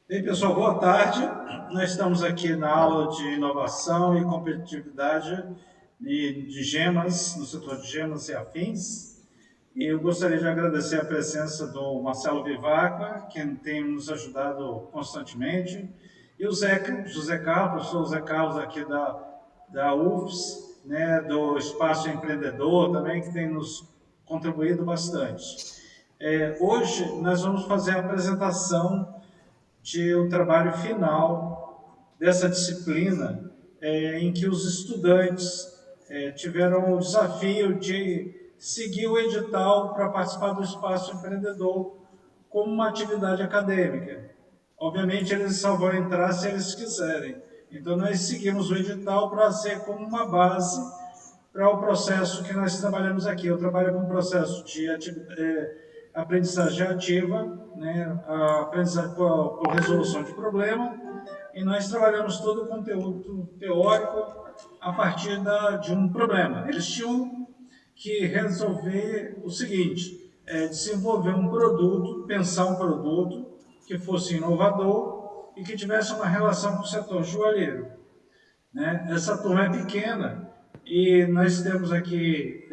Bem, pessoal, boa tarde. Nós estamos aqui na aula de inovação e competitividade de gemas, no setor de gemas e afins. E eu gostaria de agradecer a presença do Marcelo Vivaca, que tem nos ajudado constantemente, e o José Carlos, sou o José Carlos aqui da UFS, né, do Espaço Empreendedor também, que tem nos contribuído bastante. Hoje nós vamos fazer a apresentação de um trabalho final dessa disciplina, em que os estudantes tiveram o desafio de seguir o edital para participar do Espaço Empreendedor como uma atividade acadêmica. Obviamente, eles só vão entrar se eles quiserem. Então, nós seguimos o edital para ser como uma base para o processo que nós trabalhamos aqui. Eu trabalho com um processo de aprendizagem ativa, né, a aprendizagem por resolução de problema, e nós trabalhamos todo o conteúdo teórico a partir de um problema. Eles tinham que resolver o seguinte, desenvolver um produto, pensar um produto que fosse inovador e que tivesse uma relação com o setor joalheiro. Né? Essa turma é pequena e nós temos aqui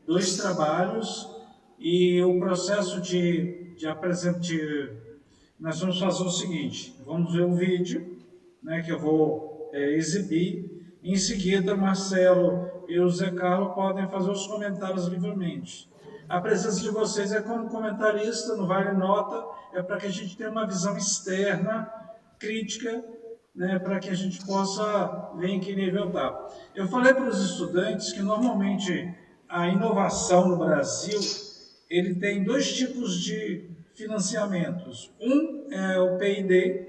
dois trabalhos e o processo de apresentar. Nós vamos fazer o seguinte: vamos ver um vídeo, né, que eu vou exibir. Em seguida, Marcelo e o Zé Carlos podem fazer os comentários livremente. A presença de vocês é como comentarista, não vale nota, é para que a gente tenha uma visão externa, crítica, né, para que a gente possa ver em que nível está. Eu falei para os estudantes que normalmente a inovação no Brasil ele tem dois tipos de financiamentos. Um é o P&D,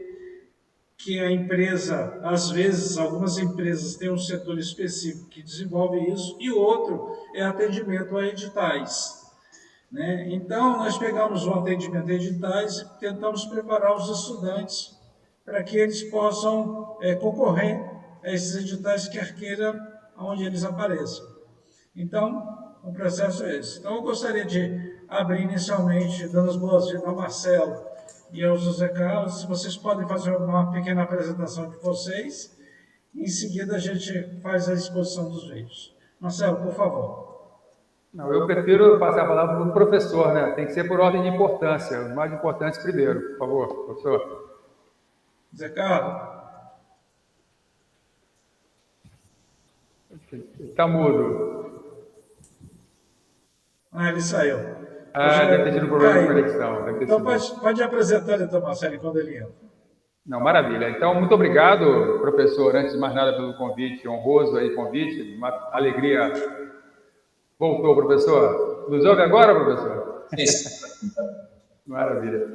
que a empresa, às vezes, algumas empresas têm um setor específico que desenvolve isso, e o outro é atendimento a editais. Né? Então, nós pegamos o atendimento a editais e tentamos preparar os estudantes para que eles possam concorrer a esses editais, quer queira, onde eles apareçam. Então, o processo é esse. Então, eu gostaria de abrir inicialmente, dando as boas-vindas ao Marcelo e ao José Carlos. Se vocês podem fazer uma pequena apresentação de vocês, em seguida a gente faz a exposição dos vídeos. Marcelo, por favor. Não, eu prefiro passar a palavra para o professor, né? Tem que ser por ordem de importância. Os mais importantes primeiro, por favor, professor. Zé Carlos. Está mudo. Ele saiu. Deve ter tido problema de conexão. Então pode apresentar então, Marcelo, quando ele entra. Não, maravilha. Então, muito obrigado, professor, antes de mais nada, pelo convite honroso aí, convite. Uma alegria. Voltou, professor. Nos ouve agora, professor? Sim. Maravilha.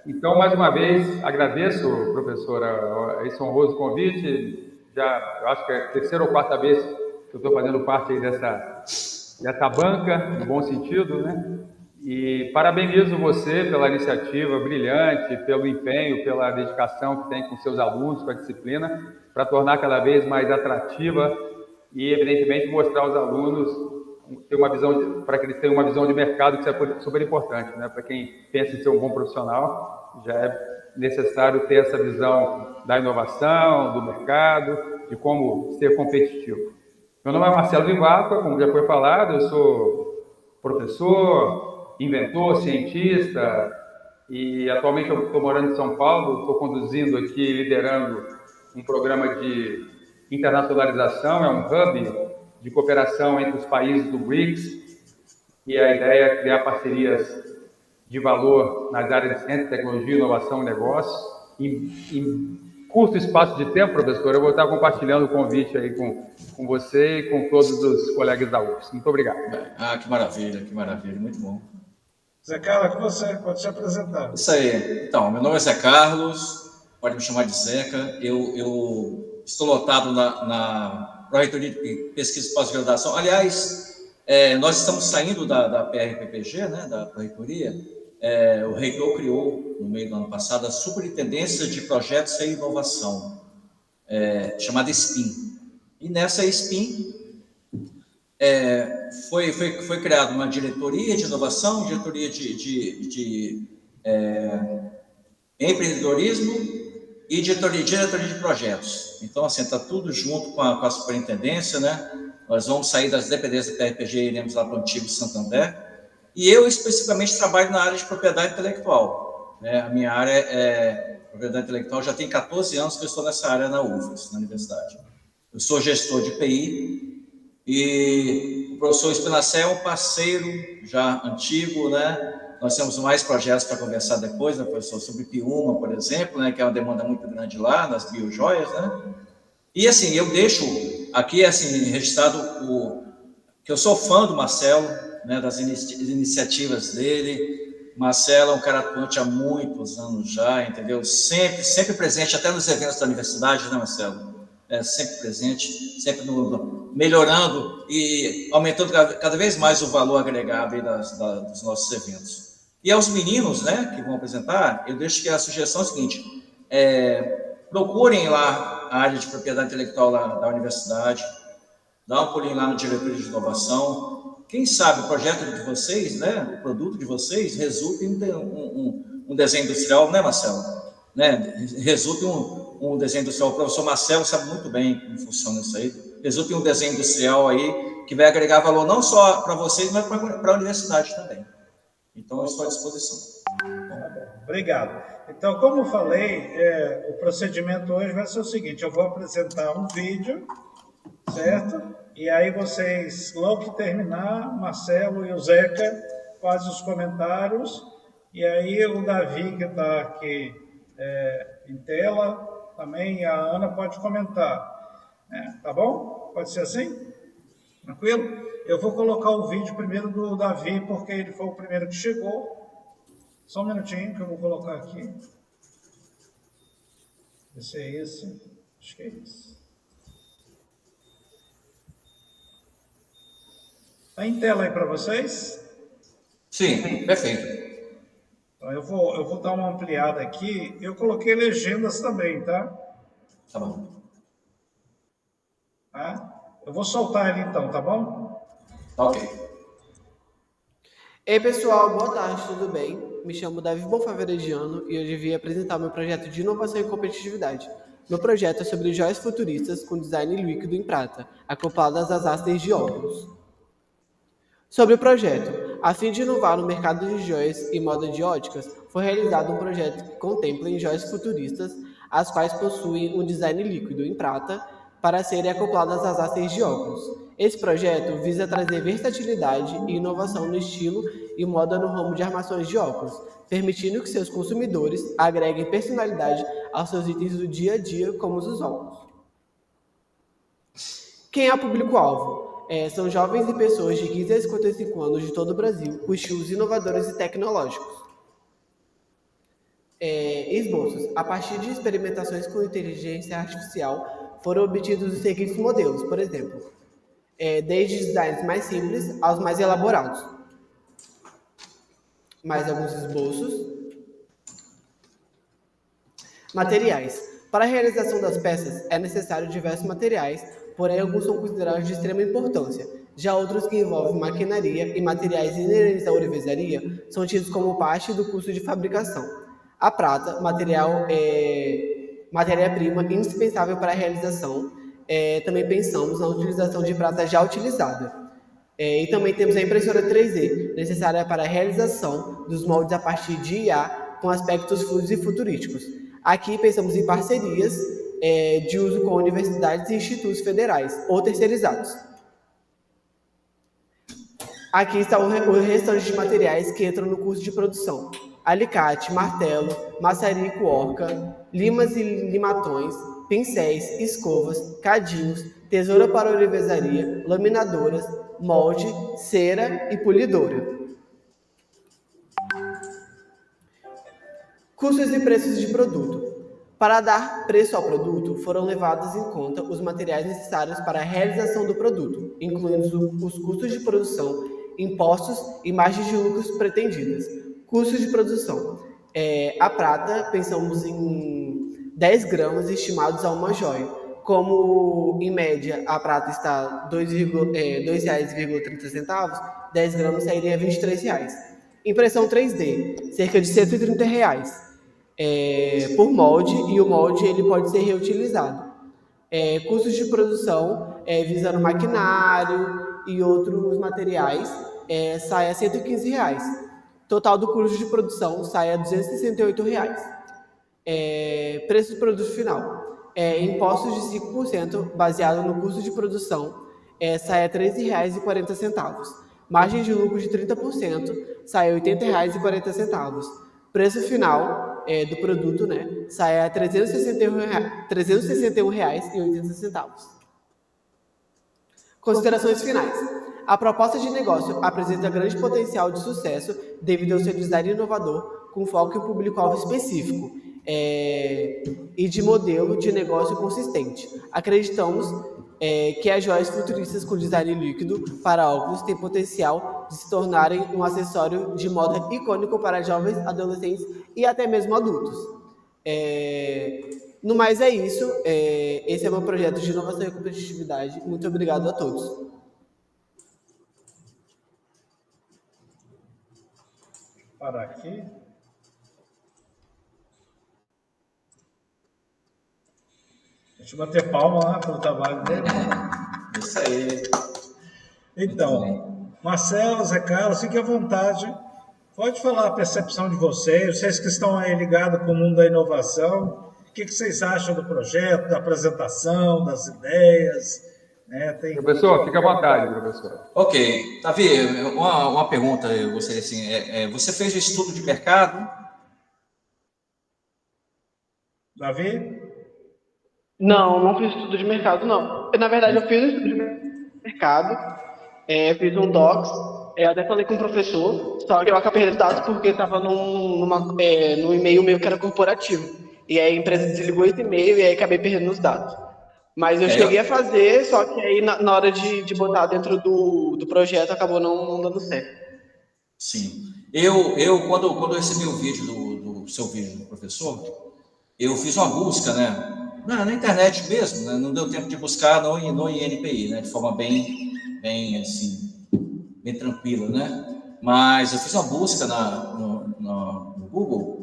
Então, mais uma vez, agradeço, professora, esse honroso convite. Eu acho que é a terceira ou quarta vez que eu estou fazendo parte aí dessa banca, no bom sentido, né? E parabenizo você pela iniciativa brilhante, pelo empenho, pela dedicação que tem com seus alunos, com a disciplina, para tornar cada vez mais atrativa e, evidentemente, mostrar aos alunos ter uma visão para que eles tenham uma visão de mercado que é super importante, né? Para quem pensa em ser um bom profissional, já é necessário ter essa visão da inovação, do mercado, de como ser competitivo. Meu nome é Marcelo Vivaca, como já foi falado, eu sou professor, inventor, cientista, e atualmente eu estou morando em São Paulo, estou conduzindo aqui, liderando um programa de internacionalização, é um hub de cooperação entre os países do BRICS, e a ideia é criar parcerias de valor nas áreas de ciência, tecnologia, inovação e negócios. Em curto espaço de tempo, professor, eu vou estar compartilhando o convite aí com você e com todos os colegas da UFS. Muito obrigado. Que maravilha, muito bom. Zé Carlos, que você pode se apresentar. Isso aí. Então, meu nome é Zé Carlos, pode me chamar de Zeca. Eu estou lotado na Pró-Reitoria de Pesquisa e Pós-Graduação. Aliás, nós estamos saindo da PRPPG, né, da Pró-Reitoria. O reitor criou, no meio do ano passado, a Superintendência de Projetos e Inovação, chamada SPIN. E nessa SPIN foi criada uma diretoria de inovação, diretoria de empreendedorismo e diretoria de projetos. Então, assim, está tudo junto com a superintendência, né? Nós vamos sair das dependências da PRPG e iremos lá para o antigo Santander. E eu, especificamente, trabalho na área de propriedade intelectual. Né? A minha área é propriedade intelectual, já tem 14 anos que eu estou nessa área na UFAS, na universidade. Eu sou gestor de PI e o professor Espinacé é um parceiro já antigo, né? Nós temos mais projetos para conversar depois, né, professor, sobre Piuma, por exemplo, né, que é uma demanda muito grande lá, nas biojoias, né? E, assim, eu deixo aqui, assim, registrado que eu sou fã do Marcelo, né, das iniciativas dele. Marcelo é um cara atuante há muitos anos já, entendeu? Sempre presente, até nos eventos da universidade, né, Marcelo? Sempre presente, sempre melhorando e aumentando cada vez mais o valor agregado aí dos nossos eventos. E aos meninos, né, que vão apresentar, eu deixo que a sugestão é a seguinte: procurem lá a área de propriedade intelectual lá da universidade, dá um pulinho lá no diretoria de inovação. Quem sabe o projeto de vocês, né, o produto de vocês, resulta em um desenho industrial, né, Marcelo? Né? Resulta em um desenho industrial. O professor Marcelo sabe muito bem como funciona isso aí. Resulta em um desenho industrial aí que vai agregar valor não só para vocês, mas para a universidade também. Então, eu estou à disposição. Obrigado. Então, como eu falei, o procedimento hoje vai ser o seguinte: eu vou apresentar um vídeo, certo? E aí vocês, logo que terminar, Marcelo e o Zeca fazem os comentários, e aí o Davi, que está aqui em tela, também, e a Ana pode comentar. Tá bom? Pode ser assim? Tranquilo? Eu vou colocar o vídeo primeiro do Davi, porque ele foi o primeiro que chegou. Só um minutinho que eu vou colocar aqui. Esse é esse. Acho que é esse. Está em tela aí para vocês? Sim, perfeito. Então, eu vou dar uma ampliada aqui. Eu coloquei legendas também, tá? Tá bom. Tá? Eu vou soltar ele então, tá bom? Ok. Ei pessoal, boa tarde, tudo bem? Me chamo Davi Bonfaverediano e hoje vim apresentar meu projeto de inovação e competitividade. Meu projeto é sobre joias futuristas com design líquido em prata, acopladas às hastes de óculos. Sobre o projeto, a fim de inovar no mercado de joias e moda de óticas, foi realizado um projeto que contempla em joias futuristas, as quais possuem um design líquido em prata, para serem acopladas às hastes de óculos. Esse projeto visa trazer versatilidade e inovação no estilo e moda no ramo de armações de óculos, permitindo que seus consumidores agreguem personalidade aos seus itens do dia a dia, como os óculos. Quem é o público-alvo? São jovens e pessoas de 15 a 55 anos de todo o Brasil, com estilos inovadores e tecnológicos. Esboços. A partir de experimentações com inteligência artificial, foram obtidos os seguintes modelos, por exemplo, desde designs mais simples aos mais elaborados. Mais alguns esboços. Materiais. Para a realização das peças, é necessário diversos materiais, porém alguns são considerados de extrema importância. Já outros que envolvem maquinaria e materiais inerentes à ourivesaria são tidos como parte do custo de fabricação. A prata, matéria-prima indispensável para a realização. Também pensamos na utilização de prata já utilizada. E também temos a impressora 3D, necessária para a realização dos moldes a partir de IA com aspectos fluidos e futurísticos. Aqui pensamos em parcerias de uso com universidades e institutos federais ou terceirizados. Aqui está o restante de materiais que entram no custo de produção: alicate, martelo, maçarico, orca, limas e limatões, pincéis, escovas, cadinhos, tesoura para ourivesaria, laminadoras, molde, cera e polidora. Custos e preços de produto. Para dar preço ao produto, foram levados em conta os materiais necessários para a realização do produto, incluindo os custos de produção, impostos e margens de lucros pretendidas. Custos de produção. A prata, pensamos em 10 gramas estimados a uma joia. Como, em média, a prata está R$ 2,30, 10 gramas sairia R$ 23. Impressão 3D, cerca de R$ 130. por molde, e o molde ele pode ser reutilizado. Custos de produção, visando maquinário e outros materiais, sai a R$ 115. Total do custo de produção sai a R$ 268. Preço do produto final. Impostos de 5% baseado no custo de produção, sai a R$ 13,40. Margem de lucro de 30% sai a R$ 80,40. Preço final do produto, né, sai a R$ 361,80. Considerações finais. A proposta de negócio apresenta grande potencial de sucesso devido ao seu design inovador, com foco em público-alvo específico e de modelo de negócio consistente. Acreditamos que as joias futuristas com design líquido para óculos têm potencial de se tornarem um acessório de moda icônico para jovens, adolescentes e até mesmo adultos. No mais é isso. Esse é o meu projeto de inovação e competitividade. Muito obrigado a todos. Parar aqui. Deixa eu bater palma lá pelo trabalho dele. Isso aí. Então, Marcelo, Zé Carlos, fique à vontade. Pode falar a percepção de vocês que estão aí ligados com o mundo da inovação. O que vocês acham do projeto, da apresentação, das ideias? Professor, fique à vontade, professor. Ok. Davi, uma pergunta, eu gostaria assim, você fez o estudo de mercado? Davi? Não fiz estudo de mercado, não. Na verdade, eu fiz um estudo de mercado, fiz um docs, até falei com o professor, só que eu acabei perdendo dados porque estava num e-mail meu que era corporativo. E aí a empresa desligou esse e-mail e aí acabei perdendo os dados. Mas eu cheguei a fazer, só que aí na hora de botar dentro do projeto acabou não dando certo. Sim. Eu quando eu recebi o vídeo do seu vídeo do professor, eu fiz uma busca, né? Na internet mesmo, né? Não deu tempo de buscar no INPI, né? De forma bem assim, bem tranquila, né? Mas eu fiz uma busca no Google,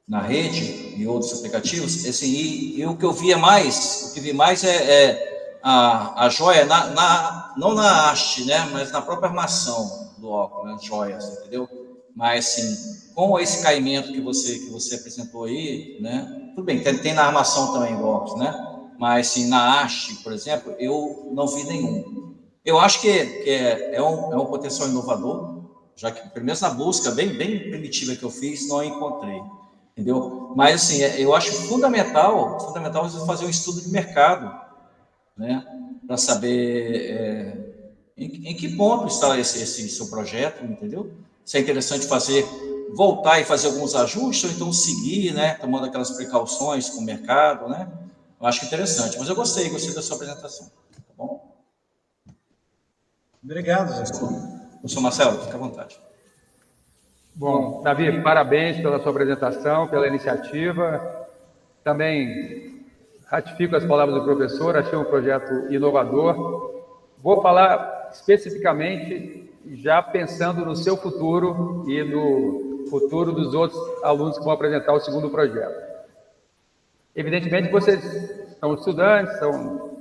na rede e outros aplicativos, assim, e o que eu vi mais é a joia não na haste, né? Mas na própria armação do óculos, né? Joias, entendeu? Mas assim, com esse caimento que você apresentou aí, né? Tudo bem, tem na armação também do óculos, né? Mas assim, na haste, por exemplo, eu não vi nenhum. Eu acho que é um potencial inovador, já que, pelo menos na busca bem primitiva que eu fiz, não encontrei, entendeu? Mas assim, eu acho fundamental você fazer um estudo de mercado, né? Para saber em que ponto está esse seu projeto, entendeu? Se é interessante voltar e fazer alguns ajustes, ou então seguir, né, tomando aquelas precauções com o mercado, né? Eu acho interessante, mas eu gostei da sua apresentação, tá bom? Obrigado, Zé. Professor Marcelo, fica à vontade. Bom, Davi, parabéns pela sua apresentação, pela iniciativa. Também ratifico as palavras do professor, achei um projeto inovador. Vou falar especificamente já pensando no seu futuro e no futuro dos outros alunos que vão apresentar o segundo projeto. Evidentemente, vocês são estudantes,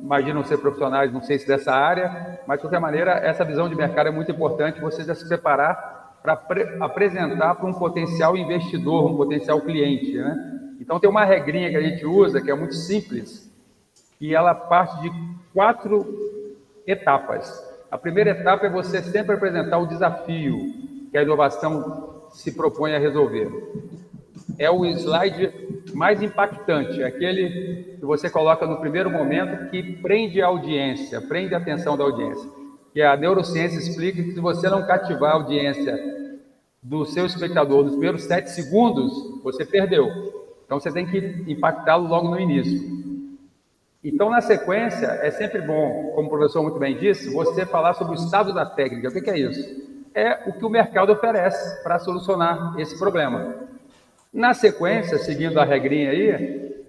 imaginam ser profissionais, não sei se dessa área, mas, de qualquer maneira, essa visão de mercado é muito importante, vocês já se preparar para apresentar para um potencial investidor, um potencial cliente, né? Então, tem uma regrinha que a gente usa, que é muito simples, e ela parte de 4 etapas. A primeira etapa é você sempre apresentar o desafio que a inovação se propõe a resolver. É o slide mais impactante, aquele que você coloca no primeiro momento, que prende a audiência, prende a atenção da audiência. Que a neurociência explica que se você não cativar a audiência do seu espectador nos primeiros 7 segundos, você perdeu. Então, você tem que impactá-lo logo no início. Então, na sequência, é sempre bom, como o professor muito bem disse, você falar sobre o estado da técnica. O que é isso? É o que o mercado oferece para solucionar esse problema. Na sequência, seguindo a regrinha aí,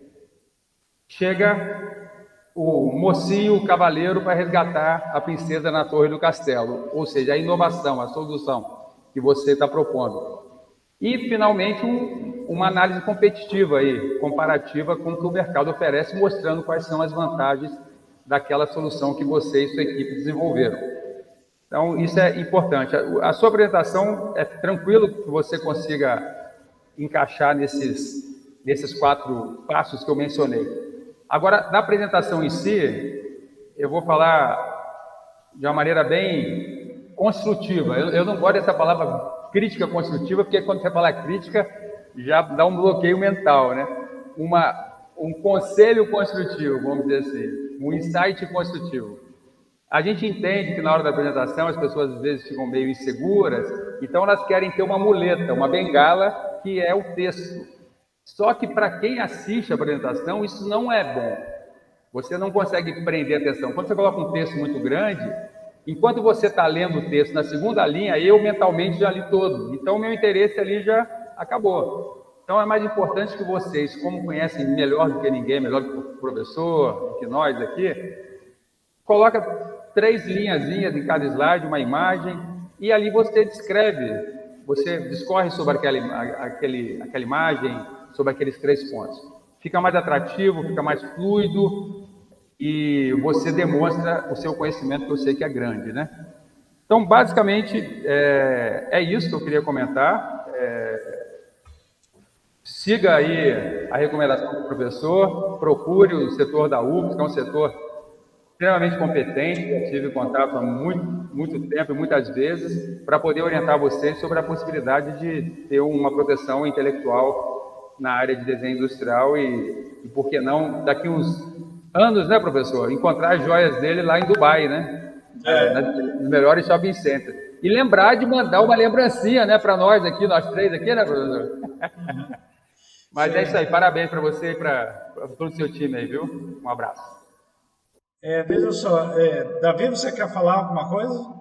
chega o mocinho, o cavaleiro, para resgatar a princesa na torre do castelo, ou seja, a inovação, a solução que você está propondo. E, finalmente, uma análise competitiva aí, comparativa com o que o mercado oferece, mostrando quais são as vantagens daquela solução que você e sua equipe desenvolveram. Então, isso é importante. A sua apresentação é tranquilo que você consiga encaixar nesses 4 passos que eu mencionei. Agora, na apresentação em si, eu vou falar de uma maneira bem construtiva. Eu não gosto dessa palavra crítica construtiva, porque quando você fala crítica, já dá um bloqueio mental, né? Um conselho construtivo, vamos dizer assim, um insight construtivo. A gente entende que na hora da apresentação as pessoas às vezes ficam meio inseguras, então elas querem ter uma muleta, uma bengala, que é o texto. Só que para quem assiste a apresentação, isso não é bom. Você não consegue prender atenção. Quando você coloca um texto muito grande, enquanto você está lendo o texto na segunda linha, eu mentalmente já li todo. Então, o meu interesse ali já acabou. Então, é mais importante que vocês, como conhecem melhor do que ninguém, melhor do que o professor, do que nós aqui, coloca 3 linhazinhas em cada slide, uma imagem, e ali você descreve, você discorre sobre aquela imagem, sobre aqueles 3 pontos. Fica mais atrativo, fica mais fluido, e você demonstra o seu conhecimento, que eu sei que é grande, né? Então, basicamente, é isso que eu queria comentar. Siga aí a recomendação do professor, procure o setor da UFS, que é um setor extremamente competente, eu tive contato há muito tempo e muitas vezes, para poder orientar vocês sobre a possibilidade de ter uma proteção intelectual na área de desenho industrial e por que não, daqui uns anos, né, professor, encontrar as joias dele lá em Dubai, né? Nos melhores shopping centers. E lembrar de mandar uma lembrancinha, né, para nós aqui, nós 3 aqui, né, professor? Mas é isso aí, parabéns para você e para todo o seu time aí, viu? Um abraço. Veja só, Davi, você quer falar alguma coisa?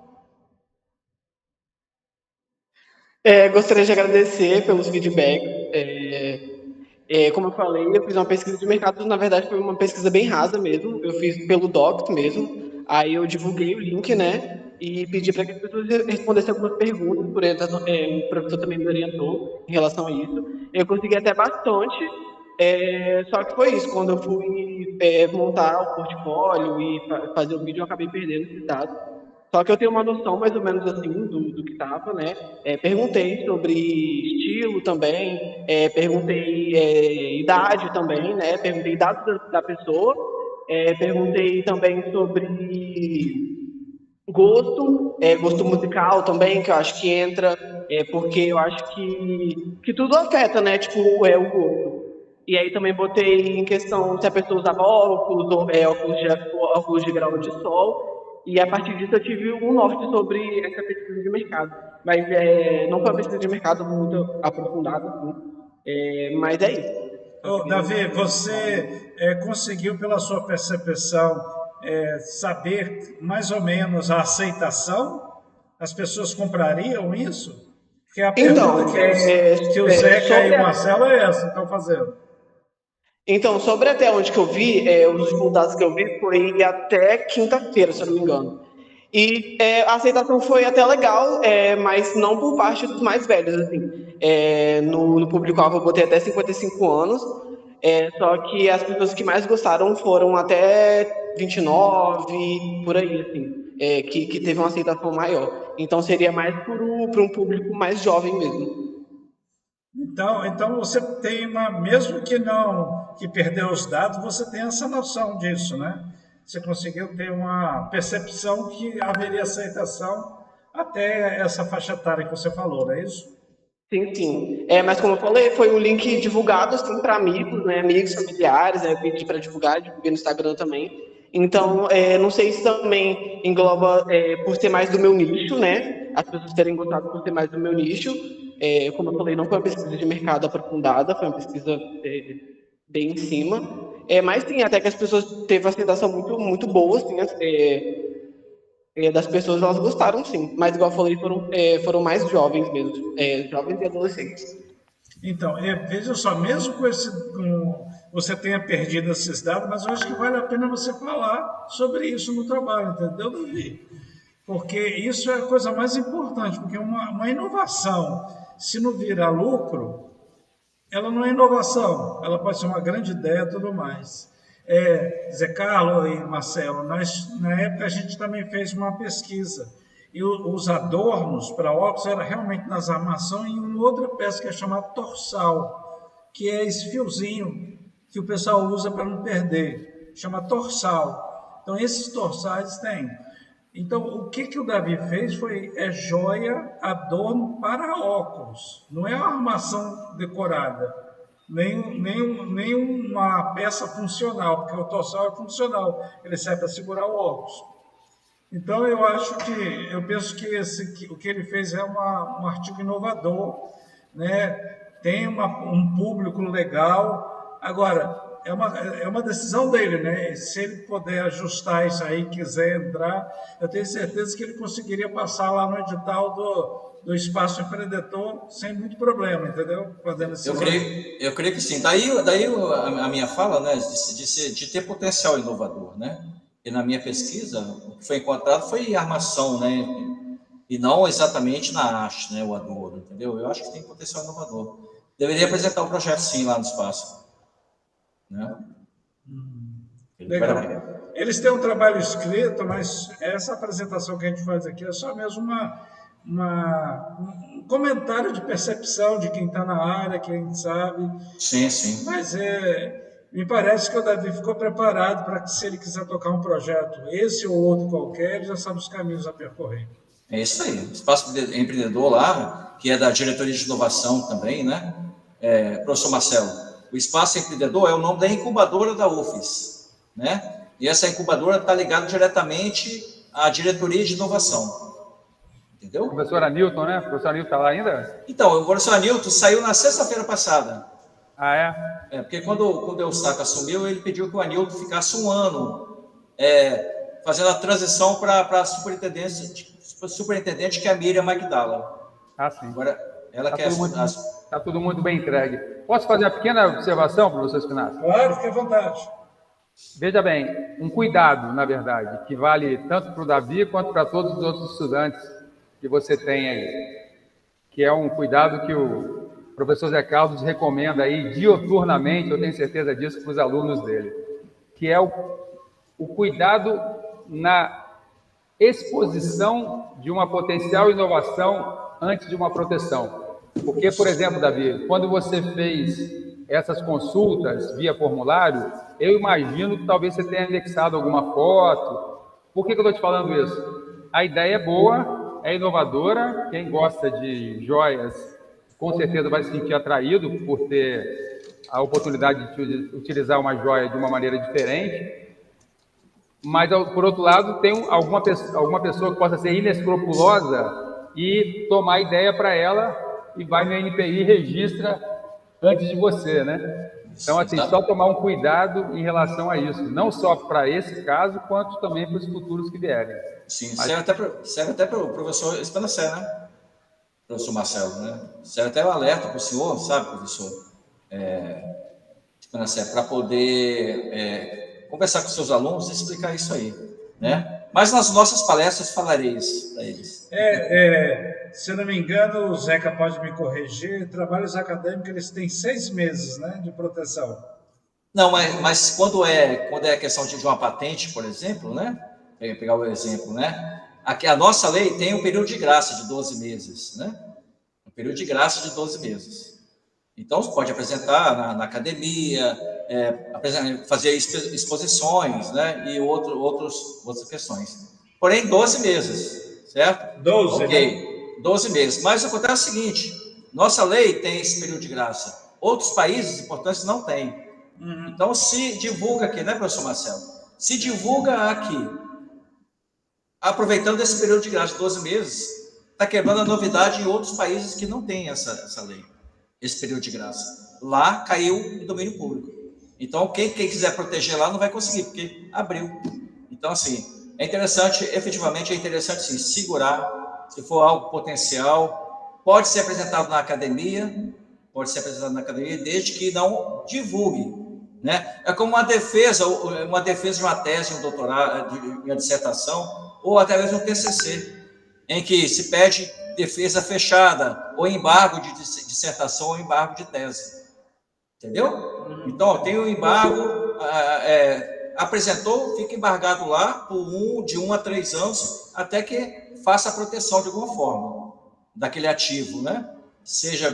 Gostaria de agradecer pelos feedbacks. Como eu falei, eu fiz uma pesquisa de mercado, na verdade foi uma pesquisa bem rasa mesmo, eu fiz pelo Docs mesmo, aí eu divulguei o link, né, e pedi para que as pessoas respondessem algumas perguntas, o professor também me orientou em relação a isso. Eu consegui até bastante, só que foi isso, quando eu fui montar o portfólio e fazer o vídeo, eu acabei perdendo esses dados. Só que eu tenho uma noção mais ou menos assim do que estava, né? Perguntei sobre estilo também, perguntei idade também, né? Perguntei dados da pessoa, perguntei também sobre gosto musical também, que eu acho que entra, porque eu acho que tudo afeta, né? Tipo, o gosto. E aí também botei em questão se a pessoa usava óculos, ou óculos de grau de sol, e a partir disso eu tive um norte sobre essa pesquisa de mercado. Mas não foi uma pesquisa de mercado muito aprofundada, assim. Mas é isso. Davi, você conseguiu, pela sua percepção, saber mais ou menos a aceitação? As pessoas comprariam isso? Porque a pergunta que o Zeca e o Marcelo estão fazendo. Então, sobre até onde que eu vi, os últimos dados que eu vi foi até quinta-feira, se eu não me engano. E a aceitação foi até legal, mas não por parte dos mais velhos, assim. No público-alvo eu botei até 55 anos, só que as pessoas que mais gostaram foram até 29, por aí, assim, que teve uma aceitação maior. Então seria mais para um público mais jovem mesmo. Então você tem mesmo que perdeu os dados, você tem essa noção disso, né? Você conseguiu ter uma percepção que haveria aceitação até essa faixa etária que você falou, não é isso? Sim, sim. Mas como eu falei, foi um link divulgado assim para amigos, né? Amigos, familiares, eu pedi para divulgar, divulguei no Instagram também. Então, não sei se também engloba por ser mais do meu nicho, né? As pessoas terem gostado por ser mais do meu nicho. Como eu falei, não foi uma pesquisa de mercado aprofundada, foi uma pesquisa bem em cima. Mas sim, até que as pessoas teve uma aceitação muito, muito boa, assim, das pessoas, elas gostaram sim. Mas, igual eu falei, foram mais jovens mesmo, jovens e adolescentes. Então, veja só, mesmo você tenha perdido esses dados, mas eu acho que vale a pena você falar sobre isso no trabalho, entendeu, Davi? Porque isso é a coisa mais importante, porque uma inovação, se não virar lucro, ela não é inovação, ela pode ser uma grande ideia e tudo mais. Zé Carlos e Marcelo, na época a gente também fez uma pesquisa, e os adornos para óculos era realmente nas armações e uma outra peça que é chamada torsal, que é esse fiozinho que o pessoal usa para não perder, chama torsal. Então esses torsais tem. Então, o que o Davi fez foi joia, adorno para óculos. Não é uma armação decorada, nem uma peça funcional, porque o torsal é funcional, ele serve para segurar o óculos. Então, eu penso que o que ele fez é um artigo inovador, né? Tem um público legal. Agora, é uma decisão dele, né? Se ele puder ajustar isso aí, quiser entrar, eu tenho certeza que ele conseguiria passar lá no edital do Espaço Empreendedor sem muito problema, entendeu? Eu creio que sim. Daí a minha fala, né, de ter potencial inovador, né? E na minha pesquisa, o que foi encontrado foi armação, né? E não exatamente na haste, né, o adorno, entendeu? Eu acho que tem potencial inovador. Deveria apresentar o projeto sim lá no espaço. Né? Legal. Eles têm um trabalho escrito, mas essa apresentação que a gente faz aqui é só mesmo um comentário de percepção de quem está na área, quem sabe. Sim, sim. Mas me parece que o Davi ficou preparado para que, se ele quiser tocar um projeto, esse ou outro qualquer, ele já sabe os caminhos a percorrer. É isso aí. O Espaço Empreendedor lá, que é da Diretoria de Inovação também, né? Professor Marcelo, o Espaço Empreendedor é o nome da incubadora da UFES, né? E essa incubadora está ligada diretamente à Diretoria de Inovação. Entendeu? Professor Anilton, né? O professor Anilton está lá ainda? Então, o professor Anilton saiu na sexta-feira passada. Ah, é? Porque quando o Eustáquio assumiu, ele pediu que o Anilton ficasse um ano fazendo a transição para a superintendente, que é a Miriam Magdala. Ah, sim. Agora, ela quer... Está tudo muito bem entregue. Posso fazer uma pequena observação, professor Spinazzi? Claro, fique à vontade. Veja bem, um cuidado, na verdade, que vale tanto para o Davi quanto para todos os outros estudantes que você tem aí, que é um cuidado que o professor Zé Carlos recomenda aí dioturnamente, eu tenho certeza disso, para os alunos dele, que é o cuidado na exposição de uma potencial inovação antes de uma proteção. Porque, por exemplo, Davi, quando você fez essas consultas via formulário, eu imagino que talvez você tenha anexado alguma foto. Por que eu estou te falando isso? A ideia é boa, é inovadora, quem gosta de joias com certeza vai se sentir atraído por ter a oportunidade de utilizar uma joia de uma maneira diferente, mas, por outro lado, tem alguma pessoa que possa ser inescrupulosa e tomar a ideia para ela e vai no NPI e registra antes de você, né? Então, assim, só tomar um cuidado em relação a isso, não só para esse caso, quanto também para os futuros que vierem. Sim, serve até para o professor Spinazzi, né? Professor Marcelo, né? Serve até um alerta para o senhor, sabe, professor Spinazzi, para poder conversar com seus alunos e explicar isso aí, né? Mas nas nossas palestras falarei isso para eles. Se eu não me engano, o Zeca pode me corrigir, trabalhos acadêmicos eles têm 6 meses, né, de proteção. Não, mas quando é a questão de uma patente, por exemplo, né? Pegar o exemplo, né? Aqui, a nossa lei tem um período de graça de 12 meses, né? Um período de graça de 12 meses. Então, você pode apresentar na academia, fazer exposições, né? E outras questões. Porém, 12 meses, certo? 12, ok, né? 12 meses. Mas acontece o seguinte, nossa lei tem esse período de graça. Outros países importantes não têm. Uhum. Então, se divulga aqui, né, professor Marcelo? Se divulga aqui, aproveitando esse período de graça de 12 meses, está quebrando a novidade em outros países que não têm essa lei, esse período de graça. Lá caiu em domínio público. Então, quem quiser proteger lá não vai conseguir, porque abriu. Então, assim, é interessante, efetivamente é interessante, sim, segurar, se for algo potencial, pode ser apresentado na academia, desde que não divulgue, né? É como uma defesa de uma tese, um doutorado, de uma dissertação, ou até mesmo um TCC, em que se pede defesa fechada, ou embargo de dissertação, ou embargo de tese. Entendeu? Então, tem o embargo, apresentou, fica embargado lá por de 1 a 3 anos, até que faça a proteção de alguma forma daquele ativo, né? Seja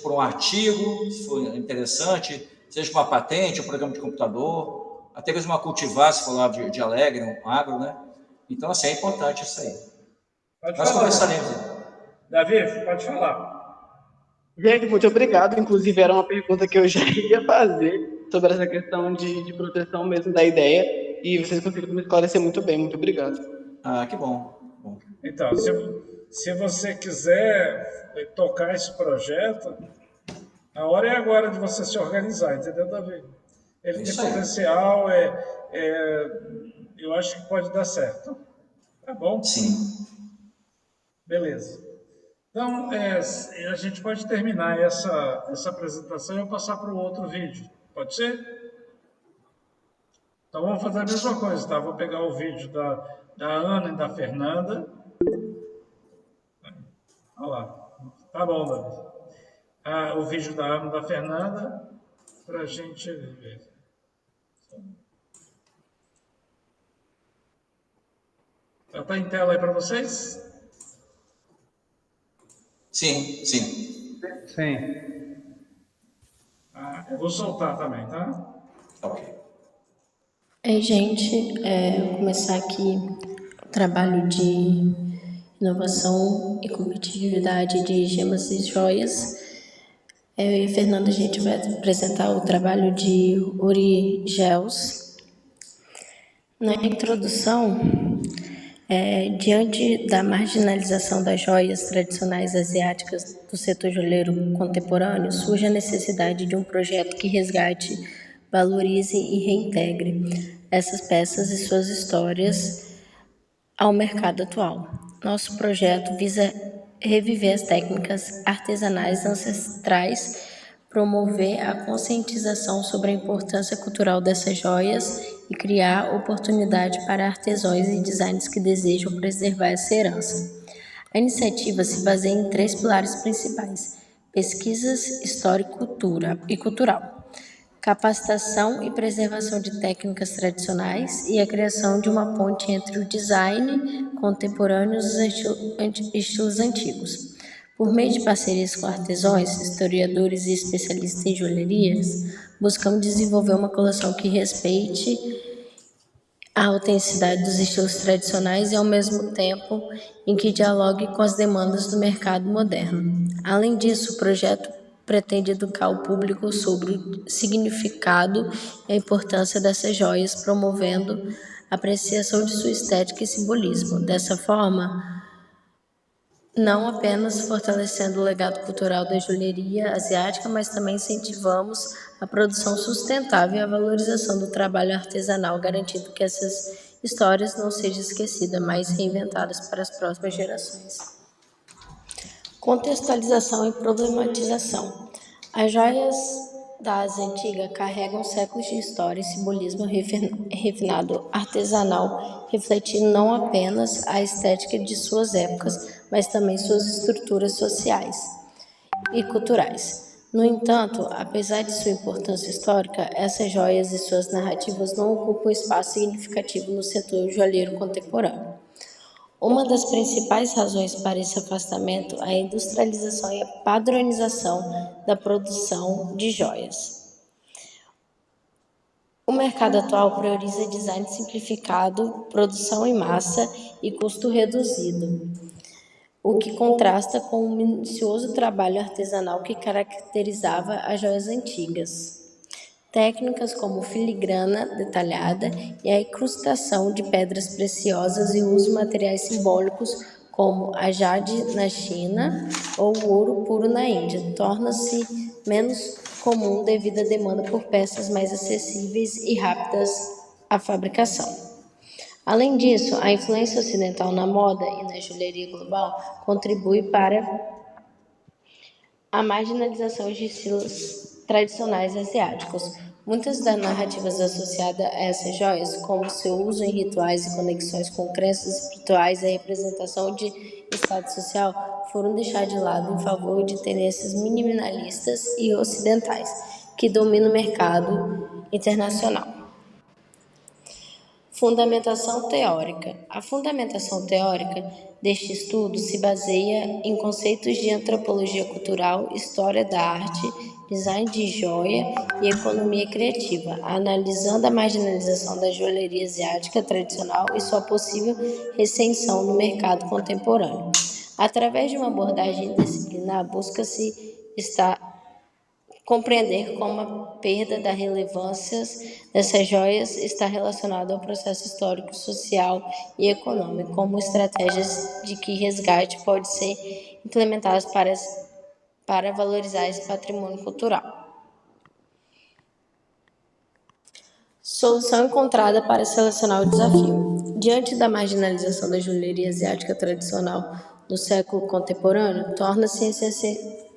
por um artigo, se for interessante, seja por uma patente, um programa de computador, até mesmo uma cultivar, se for lá de Alegre, um agro, né? Então, assim, é importante isso aí. Pode Nós falar. conversaremos. Davi, pode falar. Gente, muito obrigado. Inclusive, era uma pergunta que eu já ia fazer sobre essa questão de proteção mesmo da ideia. E vocês conseguiram me esclarecer muito bem. Muito obrigado. Ah, que bom. Bom. Então, se você quiser tocar esse projeto, a hora é agora de você se organizar, entendeu, Davi? Ele tem Isso aí. potencial, eu acho que pode dar certo. Tá bom? Sim. Beleza. Então, a gente pode terminar essa apresentação e eu passar para o outro vídeo. Pode ser? Então, vamos fazer a mesma coisa, tá? Vou pegar o vídeo da Ana e da Fernanda. Olha lá. Tá bom, Davi. O vídeo da Ana e da Fernanda, para a gente ver. Está em tela aí para vocês? Sim, sim. Sim. Eu vou soltar também, tá? Ok. Gente, vou começar aqui o trabalho de inovação e competitividade de gemas e joias. Eu e a Fernanda, a gente vai apresentar o trabalho de Uri Gels. Na introdução, diante da marginalização das joias tradicionais asiáticas do setor joalheiro contemporâneo, surge a necessidade de um projeto que resgate, valorize e reintegre essas peças e suas histórias ao mercado atual. Nosso projeto visa reviver as técnicas artesanais ancestrais, promover a conscientização sobre a importância cultural dessas joias e criar oportunidade para artesãos e designers que desejam preservar essa herança. A iniciativa se baseia em 3 pilares principais: pesquisas, história e cultural, capacitação e preservação de técnicas tradicionais e a criação de uma ponte entre o design contemporâneo e os estilos antigos. Por meio de parcerias com artesãos, historiadores e especialistas em joalherias, buscamos desenvolver uma coleção que respeite a autenticidade dos estilos tradicionais e, ao mesmo tempo, em que dialogue com as demandas do mercado moderno. Além disso, o projeto pretende educar o público sobre o significado e a importância dessas joias, promovendo a apreciação de sua estética e simbolismo. Dessa forma, não apenas fortalecendo o legado cultural da joalheria asiática, mas também incentivamos a produção sustentável e a valorização do trabalho artesanal, garantindo que essas histórias não sejam esquecidas, mas reinventadas para as próximas gerações. Contextualização e problematização. As joias da Ásia Antiga carregam séculos de história e simbolismo refinado artesanal, refletindo não apenas a estética de suas épocas, mas também suas estruturas sociais e culturais. No entanto, apesar de sua importância histórica, essas joias e suas narrativas não ocupam espaço significativo no setor joalheiro contemporâneo. Uma das principais razões para esse afastamento é a industrialização e a padronização da produção de joias. O mercado atual prioriza design simplificado, produção em massa e custo reduzido, o que contrasta com o minucioso trabalho artesanal que caracterizava as joias antigas. Técnicas como filigrana detalhada e a incrustação de pedras preciosas e o uso de materiais simbólicos como a jade na China ou o ouro puro na Índia torna-se menos comum devido à demanda por peças mais acessíveis e rápidas à fabricação. Além disso, a influência ocidental na moda e na joalheria global contribui para a marginalização de estilos tradicionais asiáticos. Muitas das narrativas associadas a essas joias, como seu uso em rituais e conexões com crenças espirituais e a representação de estado social, foram deixadas de lado em favor de tendências minimalistas e ocidentais. que domina o mercado internacional. Fundamentação teórica. A fundamentação teórica deste estudo se baseia em conceitos de antropologia cultural, história da arte, design de joia e economia criativa, analisando a marginalização da joalheria asiática tradicional e sua possível recensão no mercado contemporâneo. Através de uma abordagem interdisciplinar, busca-se compreender como a perda da relevância dessas joias está relacionada ao processo histórico, social e econômico, como estratégias de que resgate pode ser implementadas para valorizar esse patrimônio cultural. Solução encontrada para selecionar o desafio. Diante da marginalização da joalheria asiática tradicional no século contemporâneo, torna-se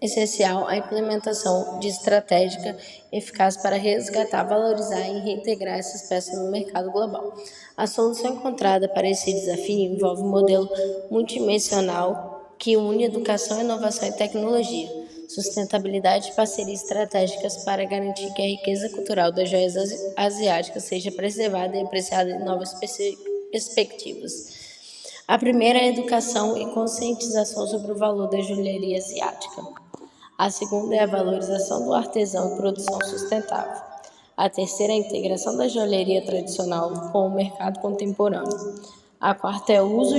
essencial a implementação de estratégia eficaz para resgatar, valorizar e reintegrar essas peças no mercado global. A solução encontrada para esse desafio envolve um modelo multidimensional que une educação, inovação e tecnologia, sustentabilidade e parcerias estratégicas para garantir que a riqueza cultural das joias asiáticas seja preservada e apreciada em novas perspectivas. A primeira é a educação e conscientização sobre o valor da joalheria asiática. A segunda é a valorização do artesão e produção sustentável. A terceira é a integração da joalheria tradicional com o mercado contemporâneo. A quarta é o uso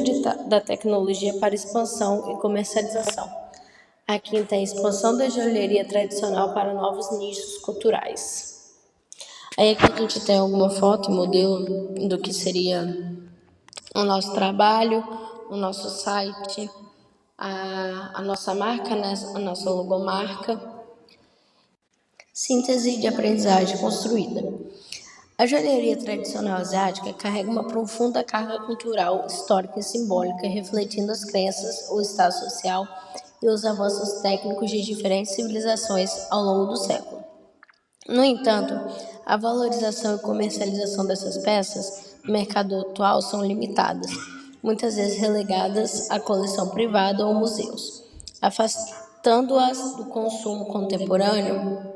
da tecnologia para expansão e comercialização. A quinta é a expansão da joalheria tradicional para novos nichos culturais. Aí aqui a gente tem alguma foto, modelo do que seria o nosso trabalho, o nosso site, a nossa marca, né? A nossa logomarca. Síntese de aprendizagem construída. A joalheria tradicional asiática carrega uma profunda carga cultural, histórica e simbólica, refletindo as crenças, o estado social e os avanços técnicos de diferentes civilizações ao longo do século. No entanto, a valorização e comercialização dessas peças no mercado atual são limitadas, muitas vezes relegadas à coleção privada ou museus, afastando-as do consumo contemporâneo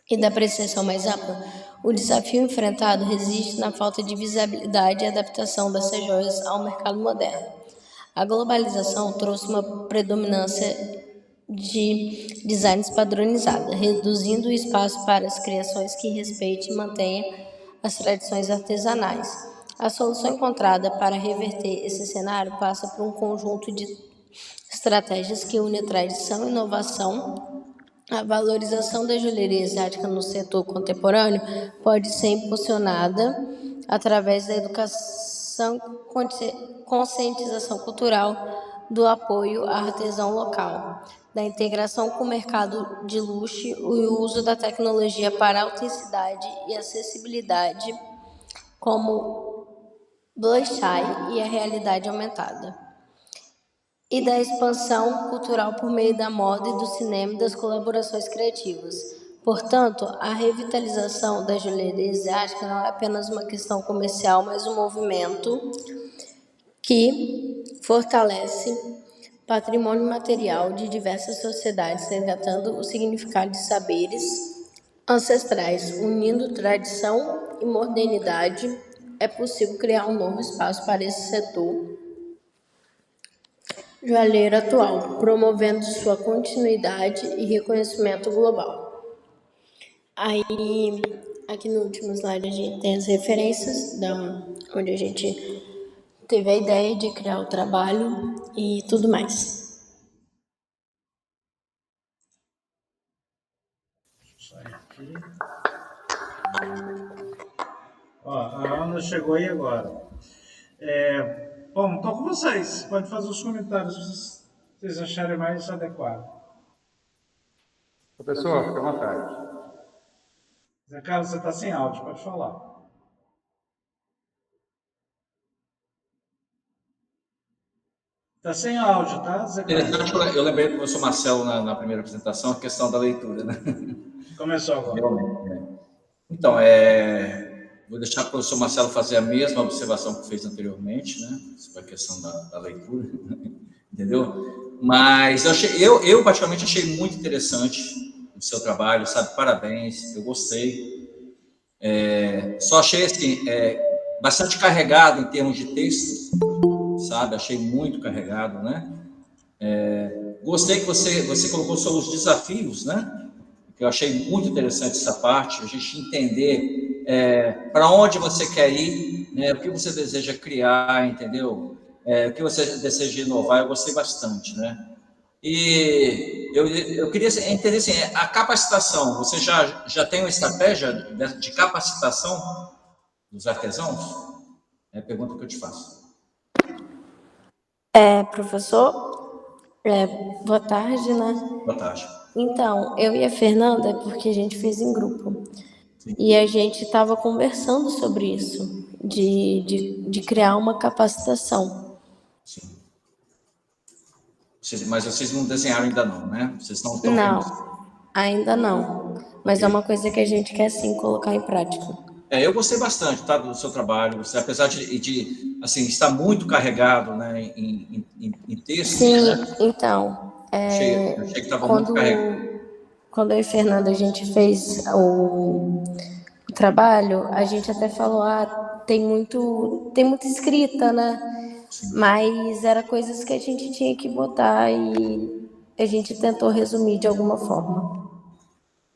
e da apreciação mais ampla. O desafio enfrentado reside na falta de visibilidade e adaptação dessas joias ao mercado moderno. A globalização trouxe uma predominância de designs padronizados, reduzindo o espaço para as criações que respeitem e mantenham as tradições artesanais. A solução encontrada para reverter esse cenário passa por um conjunto de estratégias que une tradição e inovação. A valorização da joalheria asiática no setor contemporâneo pode ser impulsionada através da educação, conscientização cultural, do apoio ao artesão local, da integração com o mercado de luxo e o uso da tecnologia para autenticidade e acessibilidade, como Blush Eye e a realidade aumentada, e da expansão cultural por meio da moda e do cinema e das colaborações criativas. Portanto, a revitalização da joalheria asiática não é apenas uma questão comercial, mas um movimento que fortalece patrimônio material de diversas sociedades, resgatando o significado de saberes ancestrais, unindo tradição e modernidade. É possível criar um novo espaço para esse setor joalheiro atual, promovendo sua continuidade e reconhecimento global. Aí, aqui no último slide, a gente tem as referências onde a gente teve a ideia de criar o trabalho e tudo mais. Sai aqui. Ó, a Ana chegou aí agora. Bom, estou com vocês. Pode fazer os comentários se vocês acharem mais adequado. Professor, fica à vontade. Zé Carlos, você está sem áudio, pode falar. Está sem áudio, tá, Zé Carlos? Eu lembrei do professor Marcelo na primeira apresentação, a questão da leitura, né? Começou agora. Realmente, né? Então, vou deixar o professor Marcelo fazer a mesma observação que fez anteriormente, né? Sobre a questão da leitura, entendeu? Mas eu particularmente achei muito interessante do seu trabalho, sabe? Parabéns, eu gostei. Só achei assim, bastante carregado em termos de texto, sabe? Achei muito carregado, né? Gostei que você colocou sobre os desafios, né? Que eu achei muito interessante essa parte, a gente entender para onde você quer ir, né? O que você deseja criar, entendeu? O que você deseja inovar, eu gostei bastante, né? E eu queria entender assim, a capacitação, você já tem uma estratégia de capacitação dos artesãos? É a pergunta que eu te faço. Professor, boa tarde, né? Boa tarde. Então, eu e a Fernanda, porque a gente fez em grupo, e a gente estava conversando sobre isso, de criar uma capacitação. Sim. Mas vocês não desenharam ainda não, né? Vocês não estão Não, vendo. ainda não, mas é uma coisa que a gente quer sim colocar em prática. Eu gostei bastante, tá, do seu trabalho. Você, apesar de assim, estar muito carregado, né, em textos, Sim, né? então, Achei que estava muito carregado. quando eu e Fernanda a gente fez o trabalho, a gente até falou, tem muita escrita, né? Mas era coisas que a gente tinha que botar e a gente tentou resumir de alguma forma.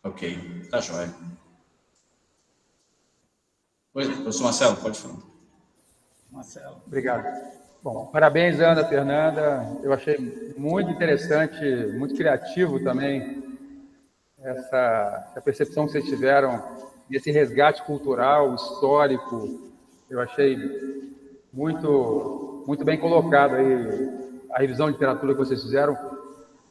Ok, tá joia. Oi, professor Marcelo, pode falar. Marcelo. Obrigado. Bom, parabéns, Ana, Fernanda. Eu achei muito interessante, muito criativo também essa percepção que vocês tiveram desse resgate cultural, histórico. Eu achei muito bem colocado aí a revisão de literatura que vocês fizeram.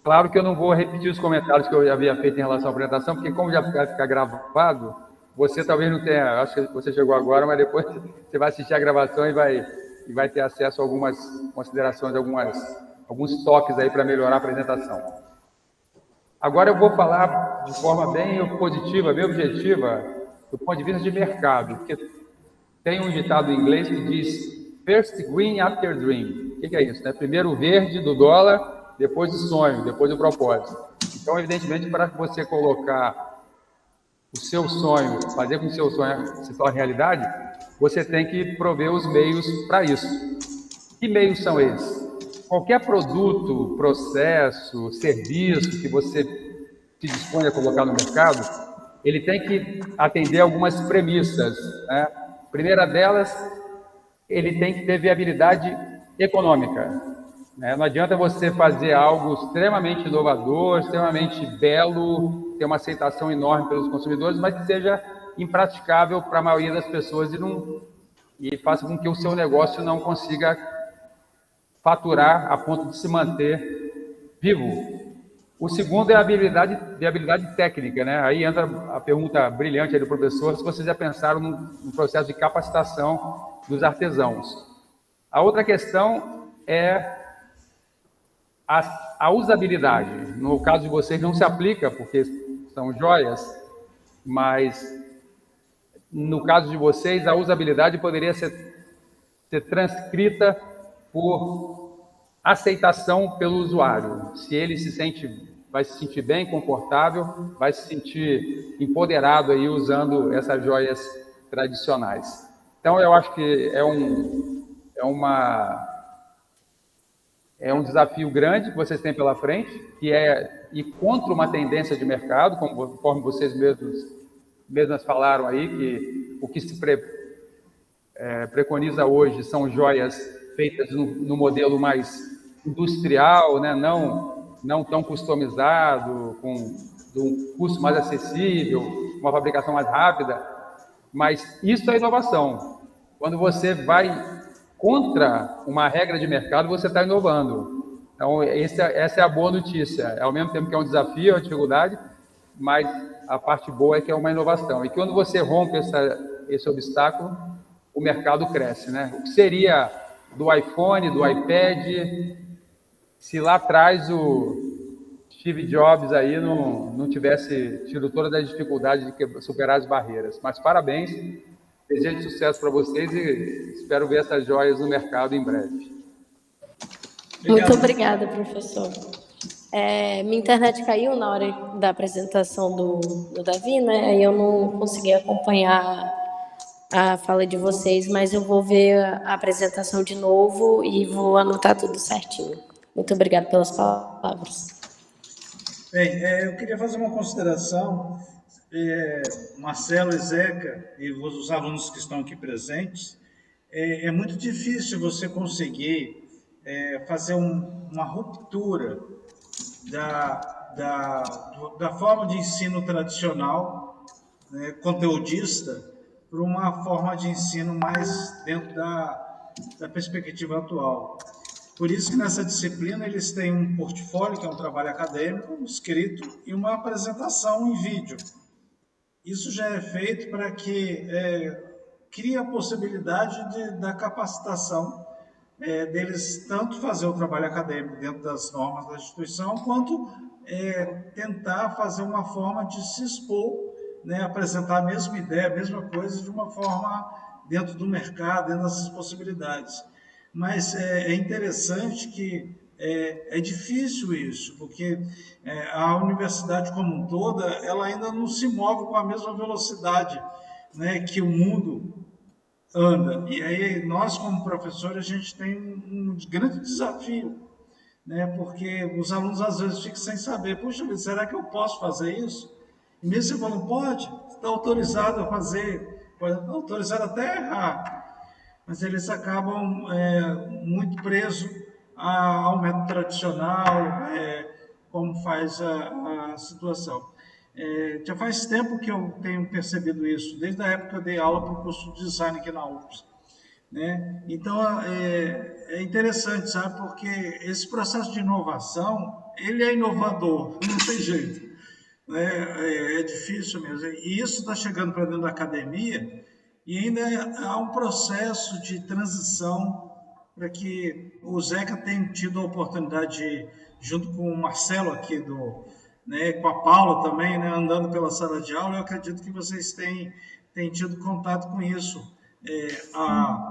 Claro que eu não vou repetir os comentários que eu já havia feito em relação à apresentação, porque como já vai ficar gravado, você talvez não tenha, acho que você chegou agora, mas depois você vai assistir a gravação e vai ter acesso a algumas considerações, alguns toques aí para melhorar a apresentação. Agora eu vou falar de forma bem positiva, bem objetiva, do ponto de vista de mercado, porque tem um ditado em inglês que diz First green after dream. O que é isso? Né? Primeiro o verde do dólar, depois o sonho, depois o propósito. Então, evidentemente, para você colocar o seu sonho, fazer com que o seu sonho se torne realidade, você tem que prover os meios para isso. Que meios são esses? Qualquer produto, processo, serviço que você se dispõe a colocar no mercado, ele tem que atender algumas premissas, né? A primeira delas, ele tem que ter viabilidade econômica, né? Não adianta você fazer algo extremamente inovador, extremamente belo, ter uma aceitação enorme pelos consumidores, mas que seja impraticável para a maioria das pessoas e faça com que o seu negócio não consiga faturar a ponto de se manter vivo. O segundo é a viabilidade técnica, né? Aí entra a pergunta brilhante aí do professor, se vocês já pensaram no processo de capacitação dos artesãos. A outra questão é a usabilidade. No caso de vocês não se aplica, porque são joias, mas no caso de vocês a usabilidade poderia ser transcrita por aceitação pelo usuário. Se ele vai se sentir bem, confortável, vai se sentir empoderado aí usando essas joias tradicionais. Então, eu acho que é um desafio grande que vocês têm pela frente, que é ir contra uma tendência de mercado, conforme vocês mesmas falaram aí, que o que se preconiza hoje são joias feitas no modelo mais industrial, né? não tão customizado, com um custo mais acessível, uma fabricação mais rápida, mas isso é inovação. Quando você vai contra uma regra de mercado, você está inovando. Então, essa é a boa notícia. Ao mesmo tempo que é um desafio, é uma dificuldade, mas a parte boa é que é uma inovação. E quando você rompe esse obstáculo, o mercado cresce, né? O que seria do iPhone, do iPad, se lá atrás o Steve Jobs aí não tivesse tido toda a dificuldade de superar as barreiras. Mas parabéns, desejo sucesso para vocês e espero ver essas joias no mercado em breve. Muito obrigada, professor. Minha internet caiu na hora da apresentação do Davi, né? Aí eu não consegui acompanhar a fala de vocês, mas eu vou ver a apresentação de novo e vou anotar tudo certinho. Muito obrigada pelas palavras. Bem, eu queria fazer uma consideração. Marcelo e Zeca e os alunos que estão aqui presentes, é muito difícil você conseguir fazer uma ruptura da forma de ensino tradicional, né, conteudista, para uma forma de ensino mais dentro da perspectiva atual. Por isso que nessa disciplina eles têm um portfólio, que é um trabalho acadêmico, escrito, e uma apresentação em vídeo. Isso já é feito para que crie a possibilidade da capacitação deles tanto fazer o trabalho acadêmico dentro das normas da instituição, quanto tentar fazer uma forma de se expor, né, apresentar a mesma ideia, a mesma coisa, de uma forma dentro do mercado, dentro dessas possibilidades. Mas é interessante que é difícil isso, porque a universidade como um toda, ela ainda não se move com a mesma velocidade, né, que o mundo anda. E aí nós, como professores, a gente tem um grande desafio, né, porque os alunos às vezes ficam sem saber, puxa vida, será que eu posso fazer isso? E mesmo você falando, pode, está autorizado a fazer, pode estar autorizado até a errar, mas eles acabam muito presos ao método tradicional, como faz a situação. Já faz tempo que eu tenho percebido isso, desde a época que eu dei aula para o curso de design aqui na UFRGS, né? Então, é interessante, sabe, porque esse processo de inovação, ele é inovador, não tem jeito, né? É difícil mesmo. E isso está chegando para dentro da academia, e ainda há um processo de transição para que o Zeca tenha tido a oportunidade, junto com o Marcelo aqui, né, com a Paula também, né, andando pela sala de aula, eu acredito que vocês têm tido contato com isso.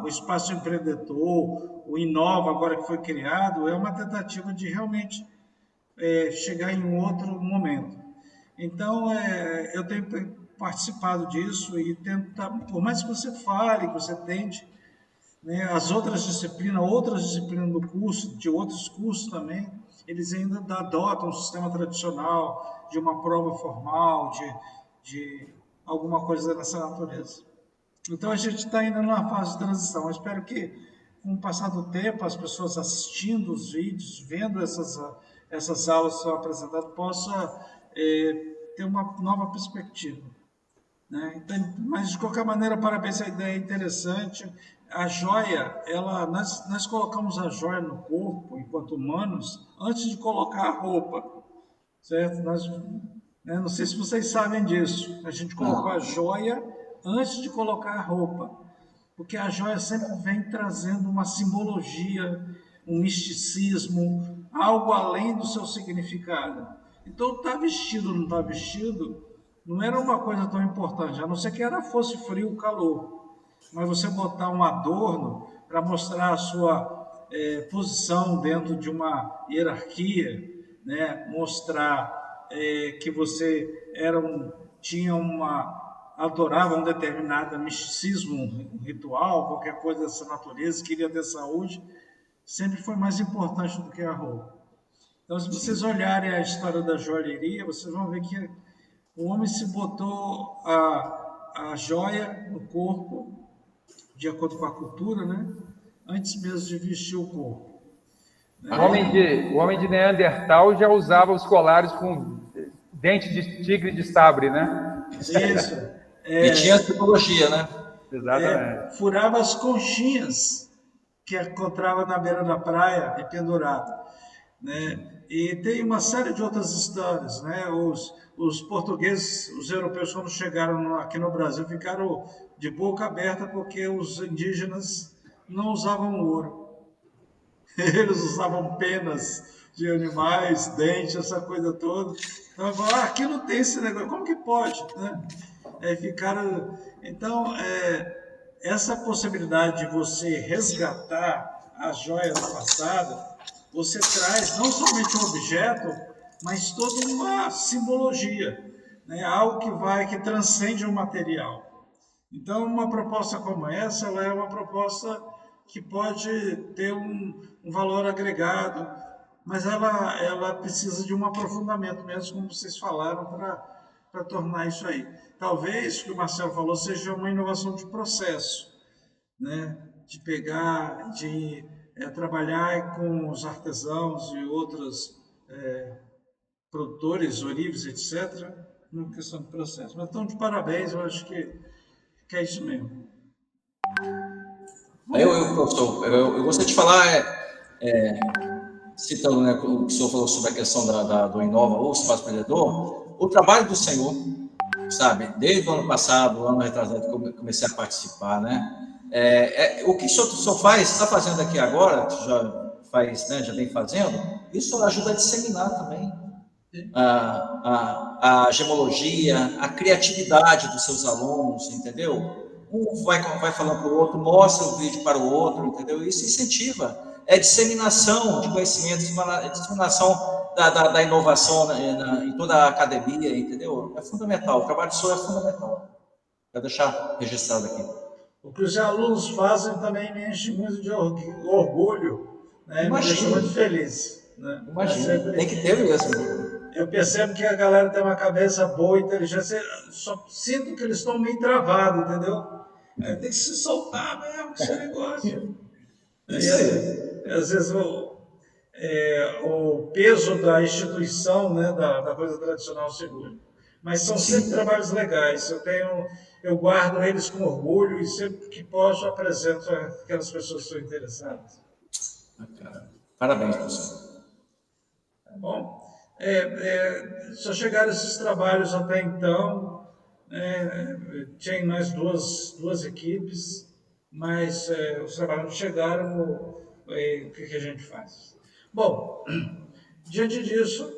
O Espaço Empreendedor, o Inova, agora que foi criado, é uma tentativa de realmente chegar em um outro momento. Então, eu tenho participado disso e tentar, por mais que você fale, que você tente, né, as outras disciplinas do curso, de outros cursos também, eles ainda adotam um sistema tradicional de uma prova formal, de alguma coisa dessa natureza. Então, a gente está ainda numa fase de transição. Eu espero que, com o passar do tempo, as pessoas assistindo os vídeos, vendo essas aulas que são apresentadas, possam ter uma nova perspectiva, né? Então, mas, de qualquer maneira, parabéns, a ideia é interessante. A joia, nós colocamos a joia no corpo, enquanto humanos, antes de colocar a roupa, certo? Não sei se vocês sabem disso, a gente colocou a joia antes de colocar a roupa, porque a joia sempre vem trazendo uma simbologia, um misticismo, algo além do seu significado. Então, está vestido ou não está vestido, não era uma coisa tão importante, a não ser que fosse frio ou calor. Mas você botar um adorno para mostrar a sua posição dentro de uma hierarquia, né? Mostrar que você adorava um determinado misticismo, um ritual, qualquer coisa dessa natureza, queria ter saúde, sempre foi mais importante do que a roupa. Então, se vocês olharem a história da joalheria, vocês vão ver que o homem se botou a joia no corpo, de acordo com a cultura, né? Antes mesmo de vestir o corpo. O homem de Neandertal já usava os colares com dente de tigre de sabre, né? Isso. E tinha a tecnologia, né? Exatamente. Furava as conchinhas que encontrava na beira da praia e pendurado, né? E tem uma série de outras histórias, né? Os portugueses, os europeus, quando chegaram aqui no Brasil, ficaram de boca aberta porque os indígenas não usavam ouro. Eles usavam penas de animais, dentes, essa coisa toda. Então, aqui não tem esse negócio, como que pode, né? Então, essa possibilidade de você resgatar as joias do passado, você traz não somente um objeto, mas toda uma simbologia, né? Algo que transcende o material. Então, uma proposta como essa, ela é uma proposta que pode ter um valor agregado, mas ela precisa de um aprofundamento mesmo, como vocês falaram, para tornar isso aí. Talvez, o que o Marcelo falou, seja uma inovação de processo, né? De pegar, de trabalhar com os artesãos e outros produtores, ourives, etc., numa questão de processo. Mas então, de parabéns, eu acho que é isso mesmo. Professor, eu gostaria de falar, citando, né, o que o senhor falou sobre a questão do Inova, ou Espaço Empreendedor, o trabalho do senhor, sabe, desde o ano passado, o ano retrasado, que eu comecei a participar, né? O que o senhor faz, está fazendo aqui agora, já faz, né, já vem fazendo, isso ajuda a disseminar também a gemologia, a criatividade dos seus alunos, entendeu? Um vai falando para o outro, mostra o vídeo para o outro, entendeu? Isso incentiva. É disseminação de conhecimento, disseminação da inovação em toda a academia, entendeu? É fundamental. O trabalho do senhor é fundamental. Para deixar registrado aqui. O que os alunos fazem também me enche muito de orgulho, né? Me deixa muito feliz. Né? Imagina, tem que ter mesmo. Eu percebo que a galera tem uma cabeça boa, inteligência, só sinto que eles estão meio travados, entendeu? Tem que se soltar mesmo com esse negócio. Isso aí. Às vezes o peso da instituição, né, da coisa tradicional segura. Mas são sempre trabalhos legais. Eu guardo eles com orgulho e sempre que posso apresento aquelas pessoas que estão interessadas. Parabéns, professor. Tá bom? Só chegaram esses trabalhos até então. Tinha mais duas equipes, mas os trabalhos não chegaram. O que a gente faz? Bom, diante disso,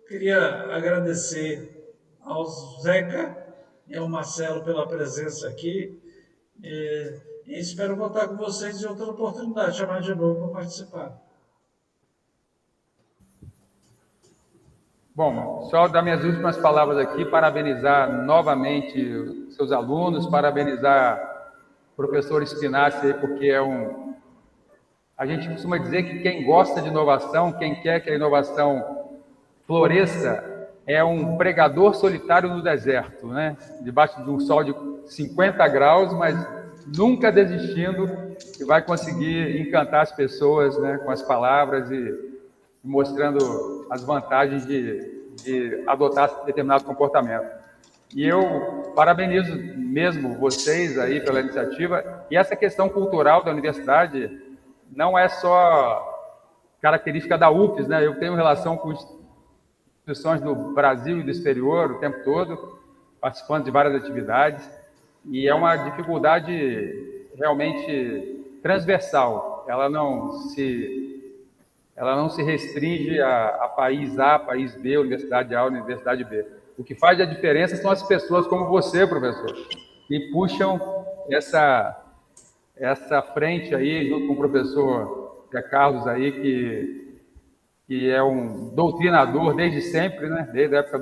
queria agradecer ao Zeca e ao Marcelo pela presença aqui e espero voltar com vocês em outra oportunidade, chamar de novo para participar. Bom, só dar minhas últimas palavras aqui, parabenizar novamente seus alunos, parabenizar o professor Spinazzi aí, porque a gente costuma dizer que quem gosta de inovação, quem quer que a inovação floresça, é um pregador solitário no deserto, né? Debaixo de um sol de 50 graus, mas nunca desistindo, e vai conseguir encantar as pessoas, né, com as palavras e mostrando as vantagens de adotar determinado comportamento. E eu parabenizo mesmo vocês aí pela iniciativa. E essa questão cultural da universidade não é só característica da UFES, né? Eu tenho relação com instituições do Brasil e do exterior o tempo todo, participando de várias atividades, e é uma dificuldade realmente transversal. Ela não se restringe a país A, país B, universidade A, universidade B. O que faz a diferença são as pessoas como você, professor, que puxam essa frente aí, junto com o professor Zé Carlos aí, que é um doutrinador desde sempre, né? Desde a época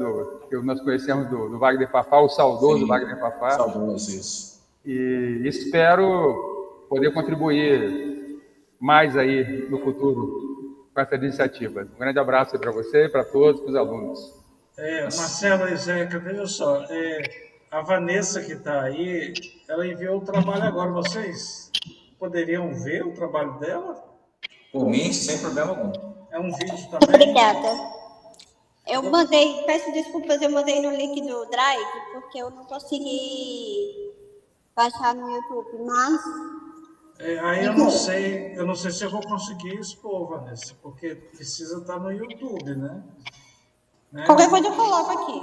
que nós conhecemos do Wagner Fafá, o saudoso Wagner Fafá. Saudoso, isso. E espero poder contribuir mais aí no futuro com essa iniciativa. Um grande abraço para você, para todos, para os alunos. Marcelo e Zeca, veja só, a Vanessa que está aí, ela enviou o trabalho agora. Vocês poderiam ver o trabalho dela? Por mim, sem problema algum. É um vídeo também? Obrigada. Eu mandei, peço desculpas, eu mandei no link do Drive, porque eu não consegui baixar no YouTube, mas... Aí eu não sei se eu vou conseguir expor, Vanessa, porque precisa estar no YouTube, né? Qualquer coisa eu coloco aqui.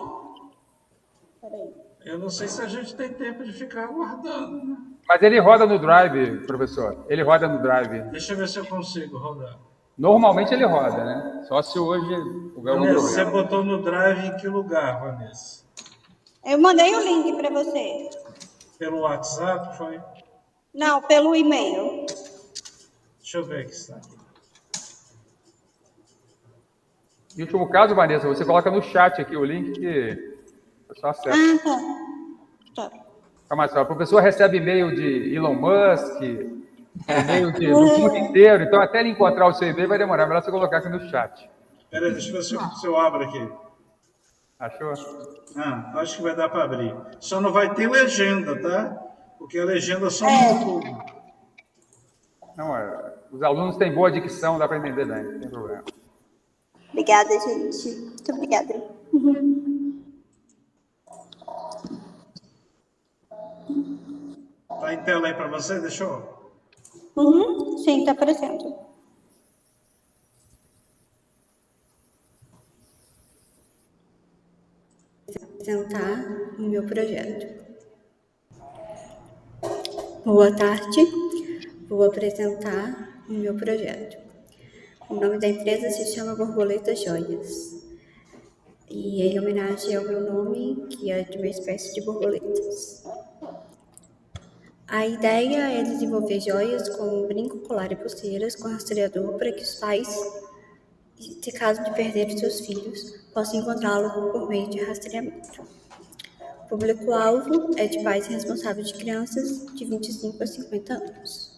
Peraí. Eu não sei se a gente tem tempo de ficar aguardando, né? Mas ele roda no Drive, professor. Ele roda no Drive. Deixa eu ver se eu consigo rodar. Normalmente ele roda, né? Só se hoje houver algum problema. Você botou no Drive em que lugar, Vanessa? Eu mandei o link para você. Pelo WhatsApp, foi? Não, pelo e-mail. Deixa eu ver aqui está aqui. Em último caso, Vanessa, você coloca no chat aqui o link que o pessoal acessa. Tá. Calma só, a professora recebe e-mail de Elon Musk, e-mail do mundo inteiro, então até ele encontrar o seu e-mail vai demorar, melhor você colocar aqui no chat. Peraí, deixa eu ver se eu abro aqui. Achou? Acho que vai dar para abrir. Só não vai ter legenda, tá? Porque a legenda só no YouTube. Não, os alunos têm boa dicção, dá para entender bem, não tem problema. Obrigada, gente. Muito obrigada. Tá em tela aí para você? Deixa eu... Sim, está aparecendo. Apresentar o meu projeto. Boa tarde. Vou apresentar o meu projeto. O nome da empresa se chama Borboleta Joias. E é em homenagem ao meu nome, que é de uma espécie de borboletas. A ideia é desenvolver joias como brinco, colar e pulseiras com rastreador para que os pais, se caso de perder os seus filhos, possam encontrá-lo por meio de rastreamento. O público-alvo é de pais responsáveis de crianças de 25 a 50 anos.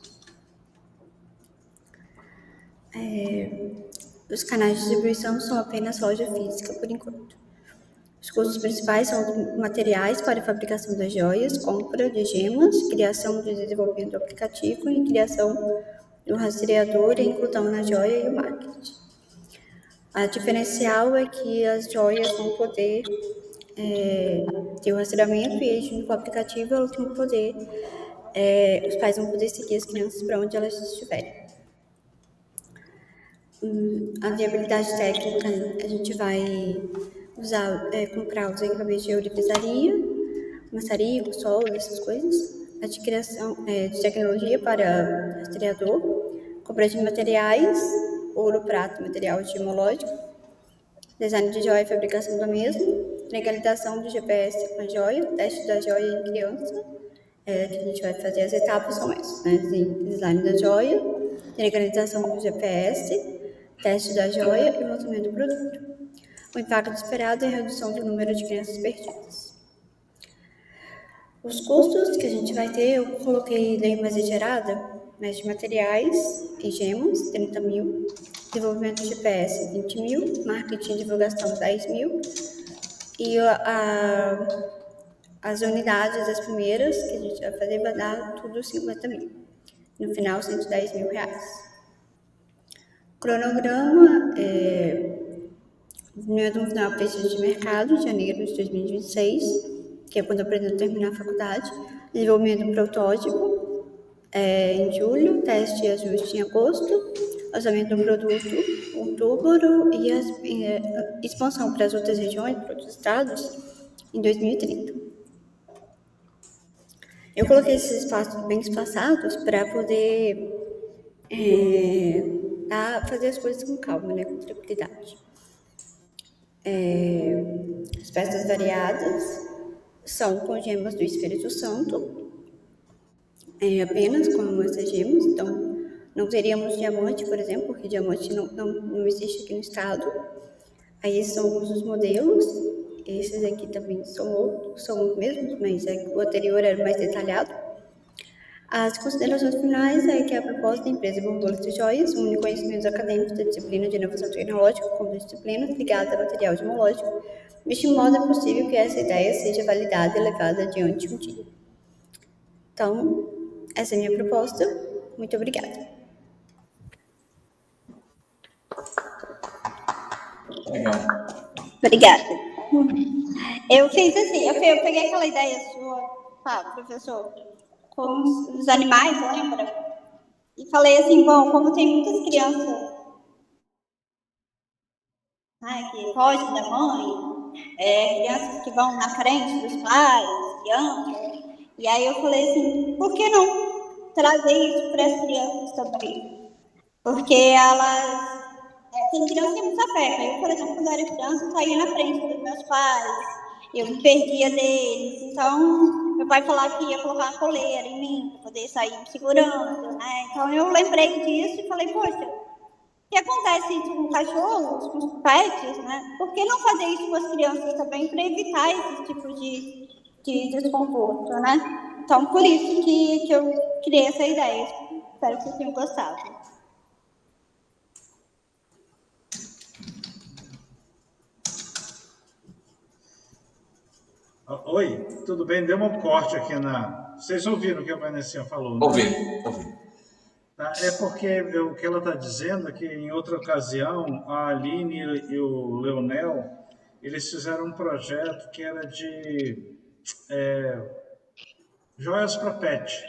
Os canais de distribuição são apenas loja física, por enquanto. Os custos principais são materiais para a fabricação das joias, compra de gemas, criação e desenvolvimento do aplicativo e criação do rastreador e inclusão na joia e o marketing. A diferencial é que as joias vão poder ter o rastreamento e junto com o aplicativo elas vão poder, os pais vão poder seguir as crianças para onde elas estiverem. A viabilidade técnica, a gente vai comprar os equipamentos de ourivesaria, maçarico, solda, essas coisas, adquirição de tecnologia para rastreador, compra de materiais, ouro, prata, material gemológico, design de joia e fabricação da mesma, legalização do GPS com a joia, teste da joia em criança, que a gente vai fazer as etapas são essas, né? Design da joia, legalização do GPS, teste da joia e lançamento do produto. O impacto esperado é a redução do número de crianças perdidas. Os custos que a gente vai ter, eu coloquei lei mais exagerada, mas de materiais e gemas, 30 mil, desenvolvimento de GPS, 20 mil, marketing e divulgação, 10 mil, e as unidades, as primeiras que a gente vai fazer, vai dar tudo 50 mil. No final, 110 mil reais. Cronograma no final pesquisa de mercado, de janeiro de 2026, que é quando eu pretendo terminar a faculdade, desenvolvimento do protótipo em julho, teste e ajuste em agosto, lançamento do produto em outubro e expansão para as outras regiões, para outros estados, em 2030. Eu coloquei esses espaços bem espaçados para poder fazer as coisas com calma, né, com tranquilidade. As peças variadas são com gemas do Espírito Santo, apenas com essas gemas, então não teríamos diamante, por exemplo, porque diamante não existe aqui no estado. Aí são alguns dos modelos, esses aqui também são os mesmos, mas o anterior era mais detalhado. As considerações finais é que a proposta da empresa Borboleta Joias une conhecimentos acadêmicos da disciplina de inovação tecnológica com disciplinas ligadas a material gemológico, de modo é possível que essa ideia seja validada e levada adiante um dia. Então, essa é a minha proposta. Muito obrigada. Legal. Obrigada. Eu fiz assim, eu peguei aquela ideia sua, professor, com os animais, lembra? E falei assim, bom, como tem muitas crianças que fogem da mãe, crianças que vão na frente dos pais, crianças, e aí eu falei assim, por que não trazer isso para as crianças também? Porque elas tem criança que é muito afeta. Eu, por exemplo, quando eu era criança, eu saía na frente dos meus pais, eu me perdia deles. Então, meu pai falava que ia colocar uma coleira em mim, para poder sair me segurando, né? Então, eu lembrei disso e falei, poxa, Se acontece isso com cachorros, com os pets, né? Por que não fazer isso com as crianças também para evitar esses tipos de desconforto, né? Então, por isso que eu criei essa ideia. Espero que vocês tenham gostado. Oi, tudo bem? Deu um corte aqui na... Vocês ouviram o que a Vanessinha falou, né? Ouvi. Tá, é porque o que ela está dizendo é que, em outra ocasião, a Aline e o Leonel, eles fizeram um projeto que era de joias para pet.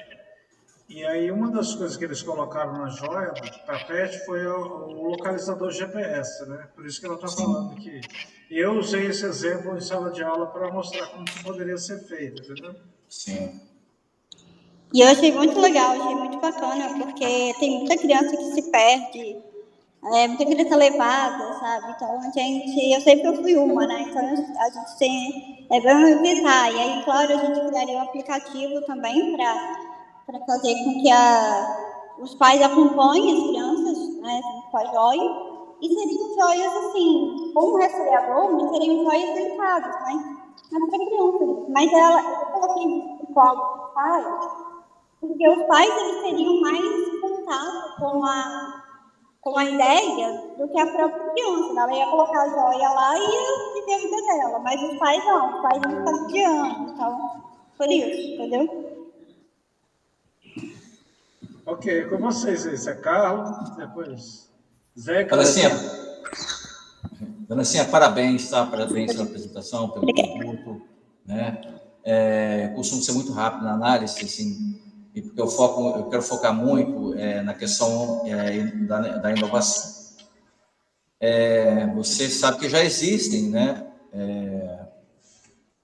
E aí, uma das coisas que eles colocaram na joia para pet foi o localizador GPS, né? Por isso que ela está falando que... Eu usei esse exemplo em sala de aula para mostrar como que poderia ser feito, entendeu? Sim. E eu achei muito legal, achei muito bacana, porque tem muita criança que se perde, muita criança levada, sabe? Então, eu sempre fui uma, né? Então, a gente tem, vamos evitar. E aí, claro, a gente criaria um aplicativo também para fazer com que os pais acompanhem as crianças, né, com a joia. E seriam joias, assim, como rastreador, mas seriam joias delicadas, né? Não para criança. Mas eu coloquei o colo dos pais, porque os pais eles teriam mais contato com a ideia do que a própria criança. Ela ia colocar a joia lá e ia viver a vida dela, mas os pais não, os pais iam ficar vigiando, então, por isso, entendeu? Ok, com vocês, esse é Carlos, depois Zeca. Vanessinha, parabéns, tá? Parabéns pela apresentação, pelo produto, né? Eu costumo ser muito rápido na análise, assim, e porque eu quero focar muito na questão da inovação. Você sabe que já existem, né,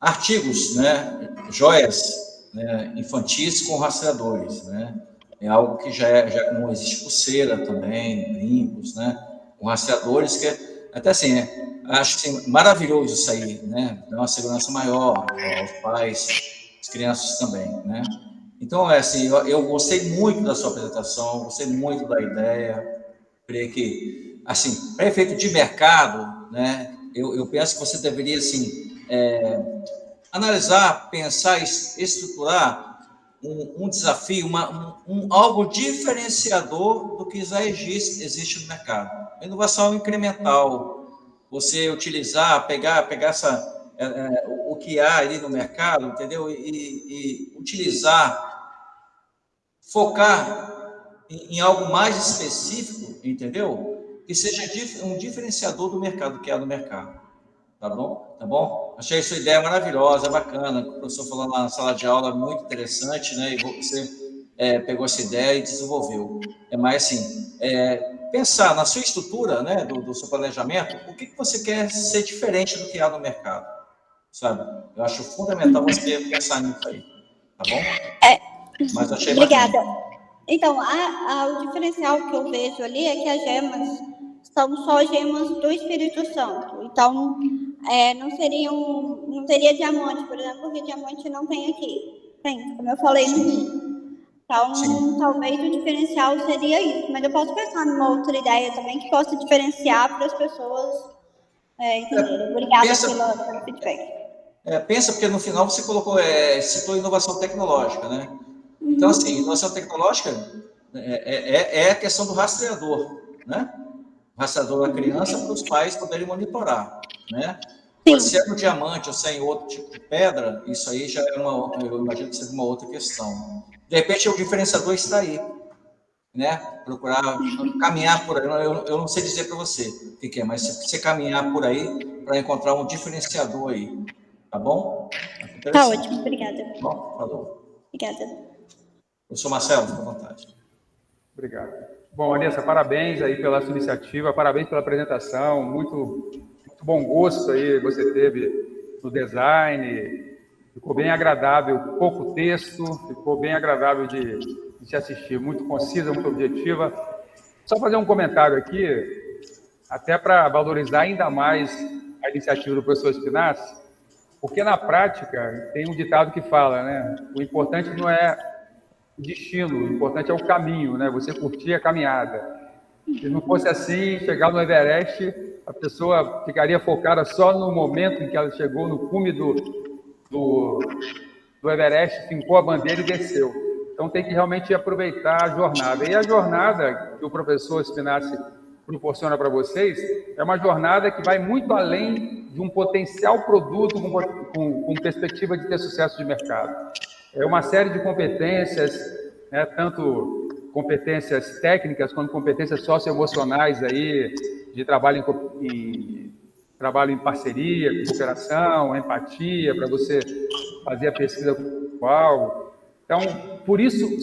artigos, né, joias, né, infantis com rastreadores, né? É algo que já como existe pulseira também, brincos, né, com rastreadores que até assim, acho que assim, maravilhoso isso aí, né? Dá uma segurança maior aos pais, às crianças também, né? Então, assim, eu gostei muito da sua apresentação, gostei muito da ideia. Creio que, assim, para efeito de mercado, né? Eu penso que você deveria, assim, analisar, pensar, estruturar um desafio, algo diferenciador do que já existe no mercado. A inovação incremental, você utilizar, pegar o que há ali no mercado, entendeu? E utilizar, focar em algo mais específico, entendeu? Que seja um diferenciador do mercado, que há no mercado. Tá bom? Tá bom? Achei sua ideia maravilhosa, bacana. O professor falou lá na sala de aula, muito interessante, né? E você pegou essa ideia e desenvolveu. Mais assim, pensar na sua estrutura, né? Do seu planejamento, o que você quer ser diferente do que há no mercado, sabe? Eu acho fundamental você pensar nisso aí, tá bom? Mas achei Obrigada. Bacana. Então, o diferencial que eu vejo ali é que as gemas são só gemas do Espírito Santo. Então, não teria diamante, por exemplo, porque diamante não tem aqui. Tem, como eu falei no início. Então, talvez o diferencial seria isso. Mas eu posso pensar numa outra ideia também que possa diferenciar para as pessoas entenderem. Obrigada pelo feedback. Pensa, porque no final você citou inovação tecnológica, né? Então, assim, inovação tecnológica é a questão do rastreador, né? O rastreador da criança para os pais poderem monitorar, né? Pode ser no diamante ou ser em outro tipo de pedra, isso aí já eu imagino que seja uma outra questão. De repente, o diferenciador está aí, né? Procurar caminhar por aí, eu não sei dizer para você o que é, mas se você caminhar por aí para encontrar um diferenciador aí, tá bom? Tá ótimo, obrigada. Bom, falou. Obrigada. Professor Marcelo, fica à vontade. Obrigado. Bom, Vanessa, parabéns aí pela sua iniciativa, parabéns pela apresentação, muito bom gosto aí você teve no design, ficou bem agradável, pouco texto, ficou bem agradável de se assistir, muito concisa, muito objetiva. Só fazer um comentário aqui, até para valorizar ainda mais a iniciativa do professor Spinazzi, porque na prática tem um ditado que fala, né? O importante não é o destino, o importante é o caminho, né? Você curtir a caminhada. Se não fosse assim, chegar no Everest, a pessoa ficaria focada só no momento em que ela chegou no cume do Everest, fincou a bandeira e desceu. Então tem que realmente aproveitar a jornada. E a jornada que o professor Spinazzi proporciona para vocês é uma jornada que vai muito além de um potencial produto com perspectiva de ter sucesso de mercado. É uma série de competências, né, tanto competências técnicas quanto competências socioemocionais aí, de trabalho em parceria, cooperação, empatia, para você fazer a pesquisa com algo. Então,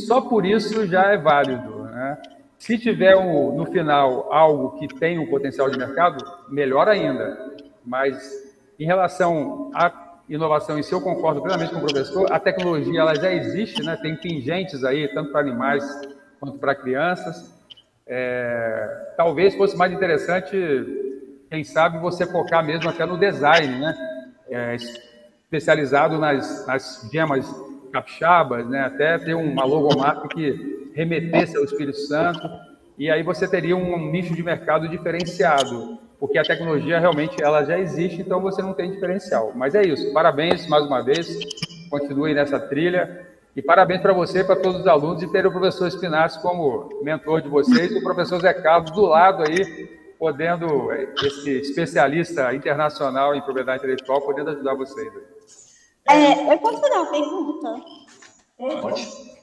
só por isso já é válido, né? Se tiver no final algo que tem um potencial de mercado, melhor ainda. Mas em relação à inovação em si, eu concordo plenamente com o professor. A tecnologia ela já existe, né? Tem pingentes aí, tanto para animais quanto para crianças. Talvez fosse mais interessante, quem sabe, você focar mesmo até no design, né? Especializado nas gemas capixabas, né? Até ter uma logomarca que remetesse ao Espírito Santo, e aí você teria um nicho de mercado diferenciado, porque a tecnologia realmente ela já existe, então você não tem diferencial. Mas é isso, parabéns mais uma vez, continue nessa trilha, e parabéns para você e para todos os alunos de ter o professor Spinazzi como mentor de vocês, e o professor Zé Carlos do lado aí, podendo, esse especialista internacional em propriedade intelectual, podendo ajudar vocês. Eu posso fazer uma pergunta? Pode.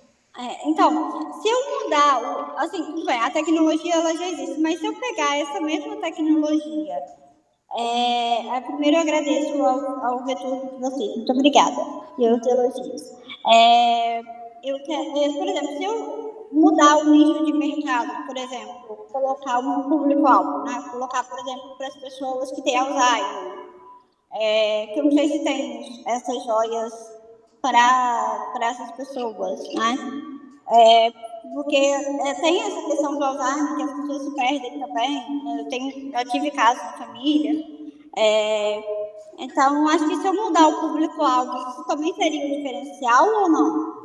Então, se eu mudar, assim, tudo bem, a tecnologia ela já existe, mas se eu pegar essa mesma tecnologia, primeiro eu agradeço ao retorno de vocês, muito obrigada, pelos elogios. Por exemplo, se eu mudar o nicho de mercado, por exemplo, colocar um público-alvo, né? Colocar, por exemplo, para as pessoas que têm Alzheimer, que eu não sei se tem essas joias para essas pessoas, né? Porque tem essa questão do Alzheimer, que as pessoas se perdem também. Eu tive casos na família. Então, acho que se eu mudar o público-alvo, isso também seria um diferencial ou não?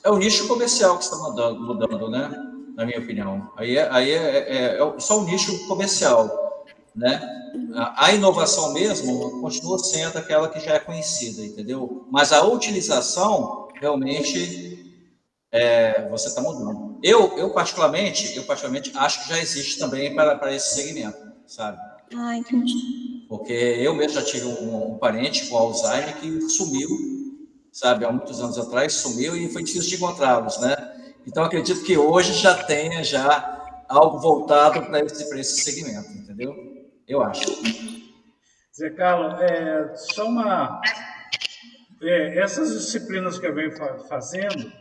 É o nicho comercial que está mudando, né? Na minha opinião. Aí é só um nicho comercial, né? A inovação mesmo continua sendo aquela que já é conhecida, entendeu? Mas a utilização, realmente, você está mudando. Eu particularmente, acho que já existe também para esse segmento, sabe? Entendi. Porque eu mesmo já tive um parente com Alzheimer que sumiu, sabe? Há muitos anos atrás, sumiu e foi difícil de encontrá-los, né? Então, acredito que hoje já tenha algo voltado para esse segmento, entendeu? Eu acho. Zé Carlos, essas disciplinas que eu venho fazendo,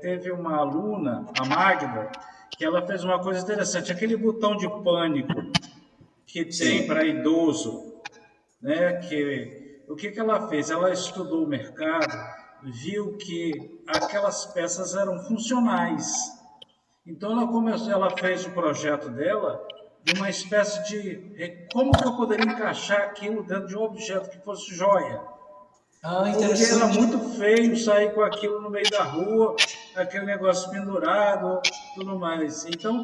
teve uma aluna, a Magda, que ela fez uma coisa interessante, aquele botão de pânico que tem para idoso, né? O que ela fez? Ela estudou o mercado, viu que aquelas peças eram funcionais. Então ela fez o projeto dela de uma espécie de como que eu poderia encaixar aquilo dentro de um objeto que fosse joia. Porque era muito feio sair com aquilo no meio da rua, aquele negócio pendurado, tudo mais. Então,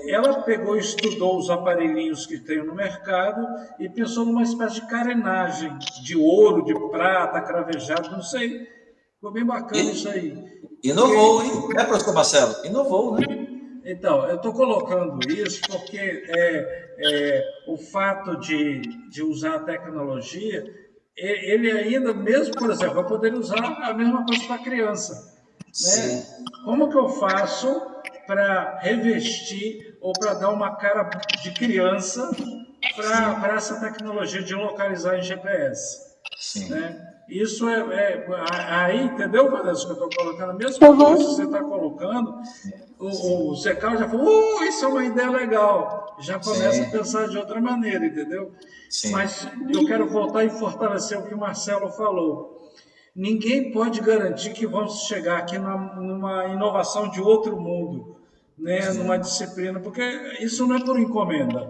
ela pegou e estudou os aparelhinhos que tem no mercado e pensou numa espécie de carenagem de ouro, de prata, cravejado, não sei. Ficou bem bacana isso aí. Inovou, hein? Professor Marcelo? Inovou, né? Então, eu estou colocando isso porque o fato de usar a tecnologia, ele ainda, mesmo, por exemplo, vai poder usar a mesma coisa para criança. Né? Como que eu faço para revestir ou para dar uma cara de criança para essa tecnologia de localizar em GPS? Né? Isso aí, entendeu, Vanessa, que eu estou colocando? A mesma coisa que você está colocando, o Zé Carlos já falou, isso é uma ideia legal. Já começa a pensar de outra maneira, entendeu? Mas eu quero voltar e fortalecer o que o Marcelo falou. Ninguém pode garantir que vamos chegar aqui numa inovação de outro mundo, né? Numa disciplina, porque isso não é por encomenda.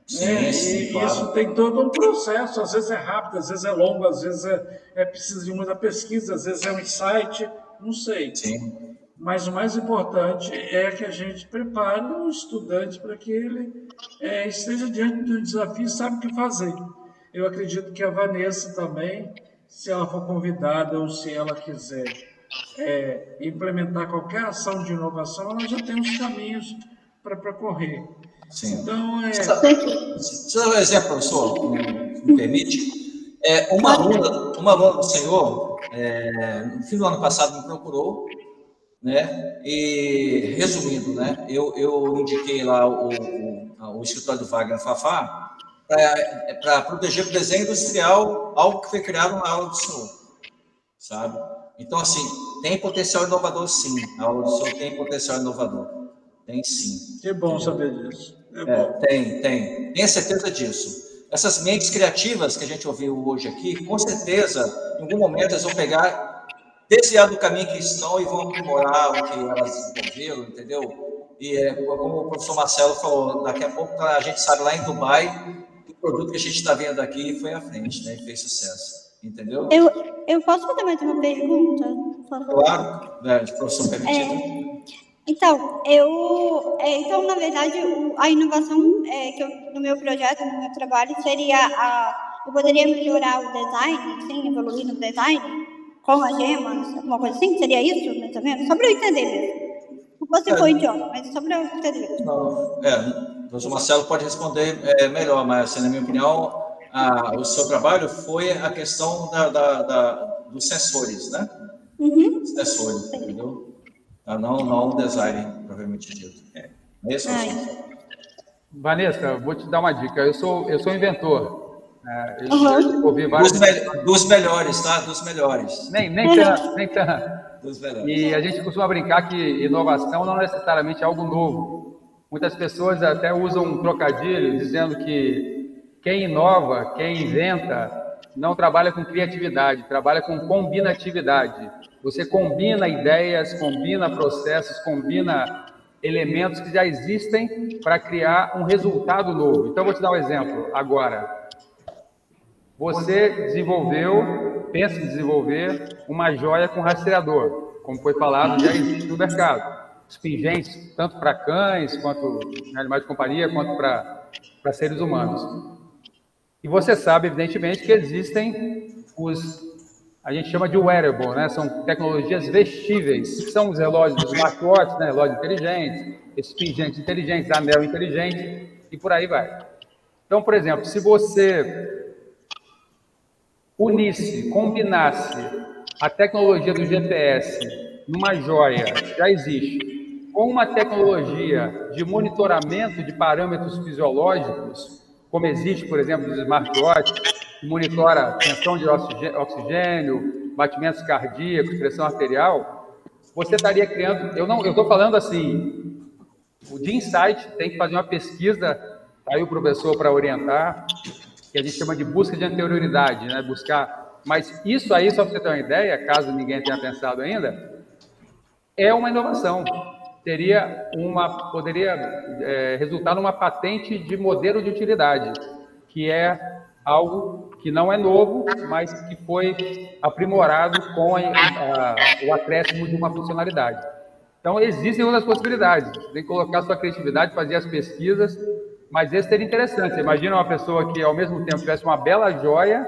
Claro. Isso tem todo um processo, às vezes é rápido, às vezes é longo, às vezes precisa de muita pesquisa, às vezes é um insight, não sei. mas o mais importante é que a gente prepare o estudante para que ele esteja diante do desafio e saiba o que fazer. Eu acredito que a Vanessa também, se ela for convidada ou se ela quiser implementar qualquer ação de inovação, ela já tem os caminhos para percorrer. Sim. Então, Deixa eu dar um exemplo, professor, se me permite. Uma aluna do senhor, no fim do ano passado, me procurou, né? E, resumindo, né? Eu indiquei lá o escritório do Wagner Fafá para proteger o desenho industrial, algo que foi criado na aula do senhor, sabe? Então, assim, tem potencial inovador, sim. A aula do senhor tem potencial inovador. Tem, sim. que bom saber disso. Bom. Tenho certeza disso. Essas mentes criativas que a gente ouviu hoje aqui, com certeza, em algum momento elas vão pegar, desviar do caminho que estão e vão aprimorar o que elas desenvolveram, entendeu? E como o professor Marcelo falou, daqui a pouco a gente sabe lá em Dubai que o produto que a gente está vendo aqui foi à frente, né? E fez sucesso, entendeu? Eu posso fazer mais uma pergunta? Claro, né, de professor permitido. Então, então, na verdade, a inovação no meu projeto, no meu trabalho, seria eu poderia melhorar o design, sim, evoluir no design, com as gemas, alguma coisa assim? Seria isso, mais ou menos? Só para eu entender mesmo. Não você foi idiota, mas só para eu entender mesmo. Não, o professor Marcelo pode responder melhor, mas, assim, na minha opinião, o seu trabalho foi a questão dos sensores, né? Uhum. Sensores, entendeu? Não o design, propriamente dito. É isso, Vanessa, vou te dar uma dica. Eu sou inventor. Eu ouvi vários... Dos melhores, tá? Dos melhores. Nem tanto. Dos melhores. E a gente costuma brincar que inovação não necessariamente é algo novo. Muitas pessoas até usam um trocadilho dizendo que quem inova, quem inventa, não trabalha com criatividade, trabalha com combinatividade. Você combina ideias, combina processos, combina elementos que já existem para criar um resultado novo. Então, eu vou te dar um exemplo agora. Você pensa em desenvolver uma joia com rastreador, como foi falado, já existe no mercado. Os pingentes, tanto para cães, quanto animais de companhia, quanto para seres humanos. E você sabe, evidentemente, que existem a gente chama de wearable, né? São tecnologias vestíveis, que são os relógios smartwatch, né? Relógios inteligentes, esses pingentes inteligentes, anel inteligente, e por aí vai. Então, por exemplo, se você combinasse a tecnologia do GPS numa joia que já existe, com uma tecnologia de monitoramento de parâmetros fisiológicos, como existe, por exemplo, dos smartwatch, que monitora tensão de oxigênio, batimentos cardíacos, pressão arterial, você estaria criando... Eu estou falando assim, o de Insight tem que fazer uma pesquisa, está aí o professor para orientar, que a gente chama de busca de anterioridade, né? Buscar... Mas isso aí, só para você ter uma ideia, caso ninguém tenha pensado ainda, é uma inovação. Poderia resultar numa patente de modelo de utilidade, que é algo que não é novo, mas que foi aprimorado com o acréscimo de uma funcionalidade. Então, existem outras possibilidades. Você tem que colocar sua criatividade, fazer as pesquisas, mas esse seria interessante. Você imagina uma pessoa que, ao mesmo tempo, tivesse uma bela joia,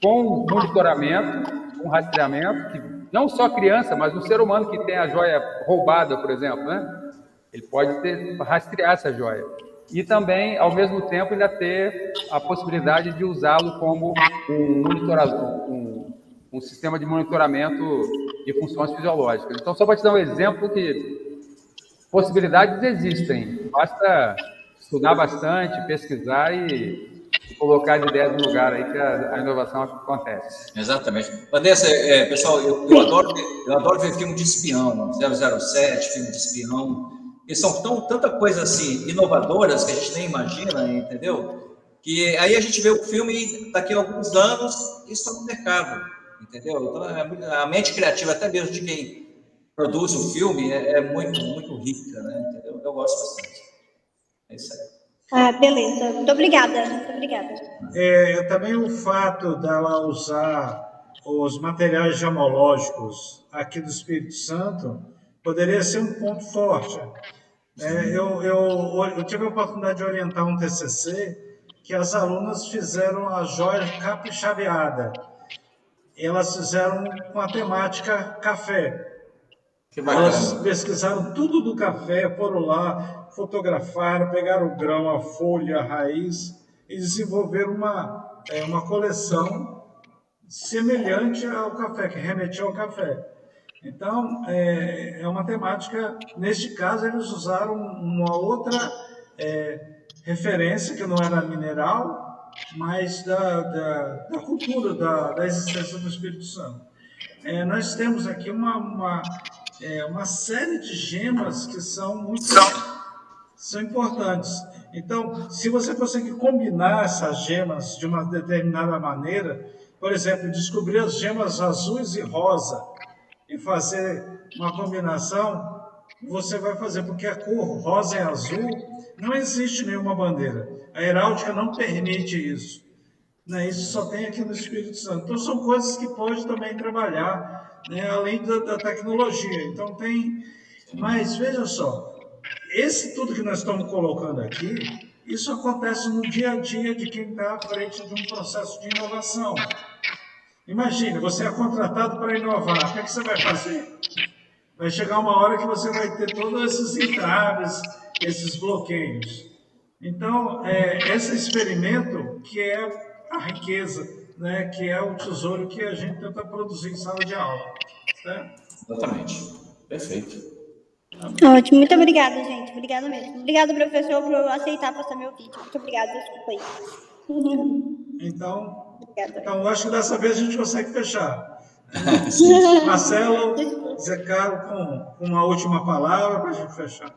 com monitoramento, com rastreamento, que não só criança, mas um ser humano que tem a joia roubada, por exemplo, né? Ele pode rastrear essa joia. E também, ao mesmo tempo, ainda ter a possibilidade de usá-lo como um sistema de monitoramento de funções fisiológicas. Então, só para te dar um exemplo que possibilidades existem. Basta estudar bastante, pesquisar e colocar as ideias no lugar aí que a inovação acontece. Exatamente. Vanessa, pessoal, eu adoro ver filme de espião, 007, filme de espião, que são tanta coisa assim, inovadoras que a gente nem imagina, entendeu? Que aí a gente vê o filme e daqui a alguns anos isso está no mercado, entendeu? Então, a mente criativa, até mesmo de quem produz o filme, é muito, muito rica, né? Entendeu? Eu gosto bastante. É isso aí. Beleza. Muito obrigada. Muito obrigada. Também o fato dela usar os materiais gemológicos aqui do Espírito Santo poderia ser um ponto forte. Eu tive a oportunidade de orientar um TCC que as alunas fizeram a joia caprichaveada. Elas fizeram com a temática café. Que Elas bacana. pesquisaram tudo do café, foram lá, fotografaram, pegaram o grão, a folha, a raiz e desenvolveram uma coleção semelhante ao café, que remetia ao café. Então, é uma temática, neste caso, eles usaram uma outra referência, que não era mineral, mas da cultura, da existência do Espírito Santo. Nós temos aqui uma série de gemas que são importantes. Então, se você conseguir combinar essas gemas de uma determinada maneira, por exemplo, descobrir as gemas azuis e rosa e fazer uma combinação, você vai fazer, porque a cor rosa e azul não existe nenhuma bandeira. A heráldica não permite isso. Né? Isso só tem aqui no Espírito Santo. Então, são coisas que pode também trabalhar, né, além da tecnologia. Então, mas, veja só, tudo que nós estamos colocando aqui, isso acontece no dia a dia de quem está à frente de um processo de inovação. Imagina, você é contratado para inovar, o que você vai fazer? Vai chegar uma hora que você vai ter todos esses entraves, esses bloqueios. Então, esse experimento que é a riqueza, né, que é o tesouro que a gente tenta produzir em sala de aula. Certo? Exatamente. Perfeito. Ótimo, muito obrigada, gente. Obrigada mesmo. Obrigada, professor, por aceitar passar meu vídeo. Muito obrigada, desculpa aí. Então, Obrigada. eu acho que dessa vez a gente consegue fechar. Marcelo, Zé Carlos, com uma última palavra para a gente fechar.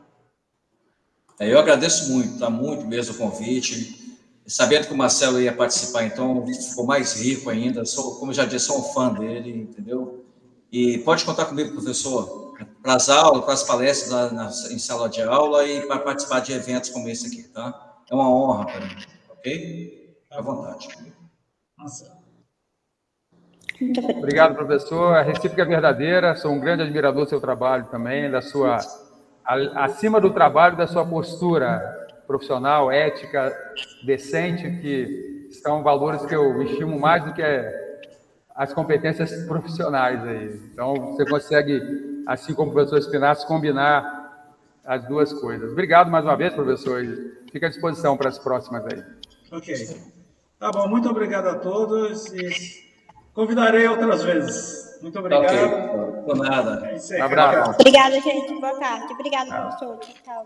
Eu agradeço muito, tá muito mesmo o convite. Sabendo que o Marcelo ia participar, então ficou mais rico ainda. Como eu já disse, sou um fã dele, entendeu? E pode contar comigo, professor, para as aulas, para as palestras em sala de aula e para participar de eventos como esse aqui, tá? É uma honra para mim, ok? Fique à vontade. Marcelo. Obrigado, professor. A recíproca é verdadeira. Sou um grande admirador do seu trabalho também, acima do trabalho, da sua postura profissional, ética, decente, que são valores que eu estimo mais do que as competências profissionais aí. Então, você consegue, assim como o professor Spinazzi, combinar as duas coisas. Obrigado mais uma vez, professor. Fica à disposição para as próximas aí. Ok. Tá bom, muito obrigado a todos e convidarei outras vezes. Muito obrigado. Ok, por nada. É isso aí. Um abraço. Obrigada, gente. Boa tarde. Obrigada, professor. Tchau.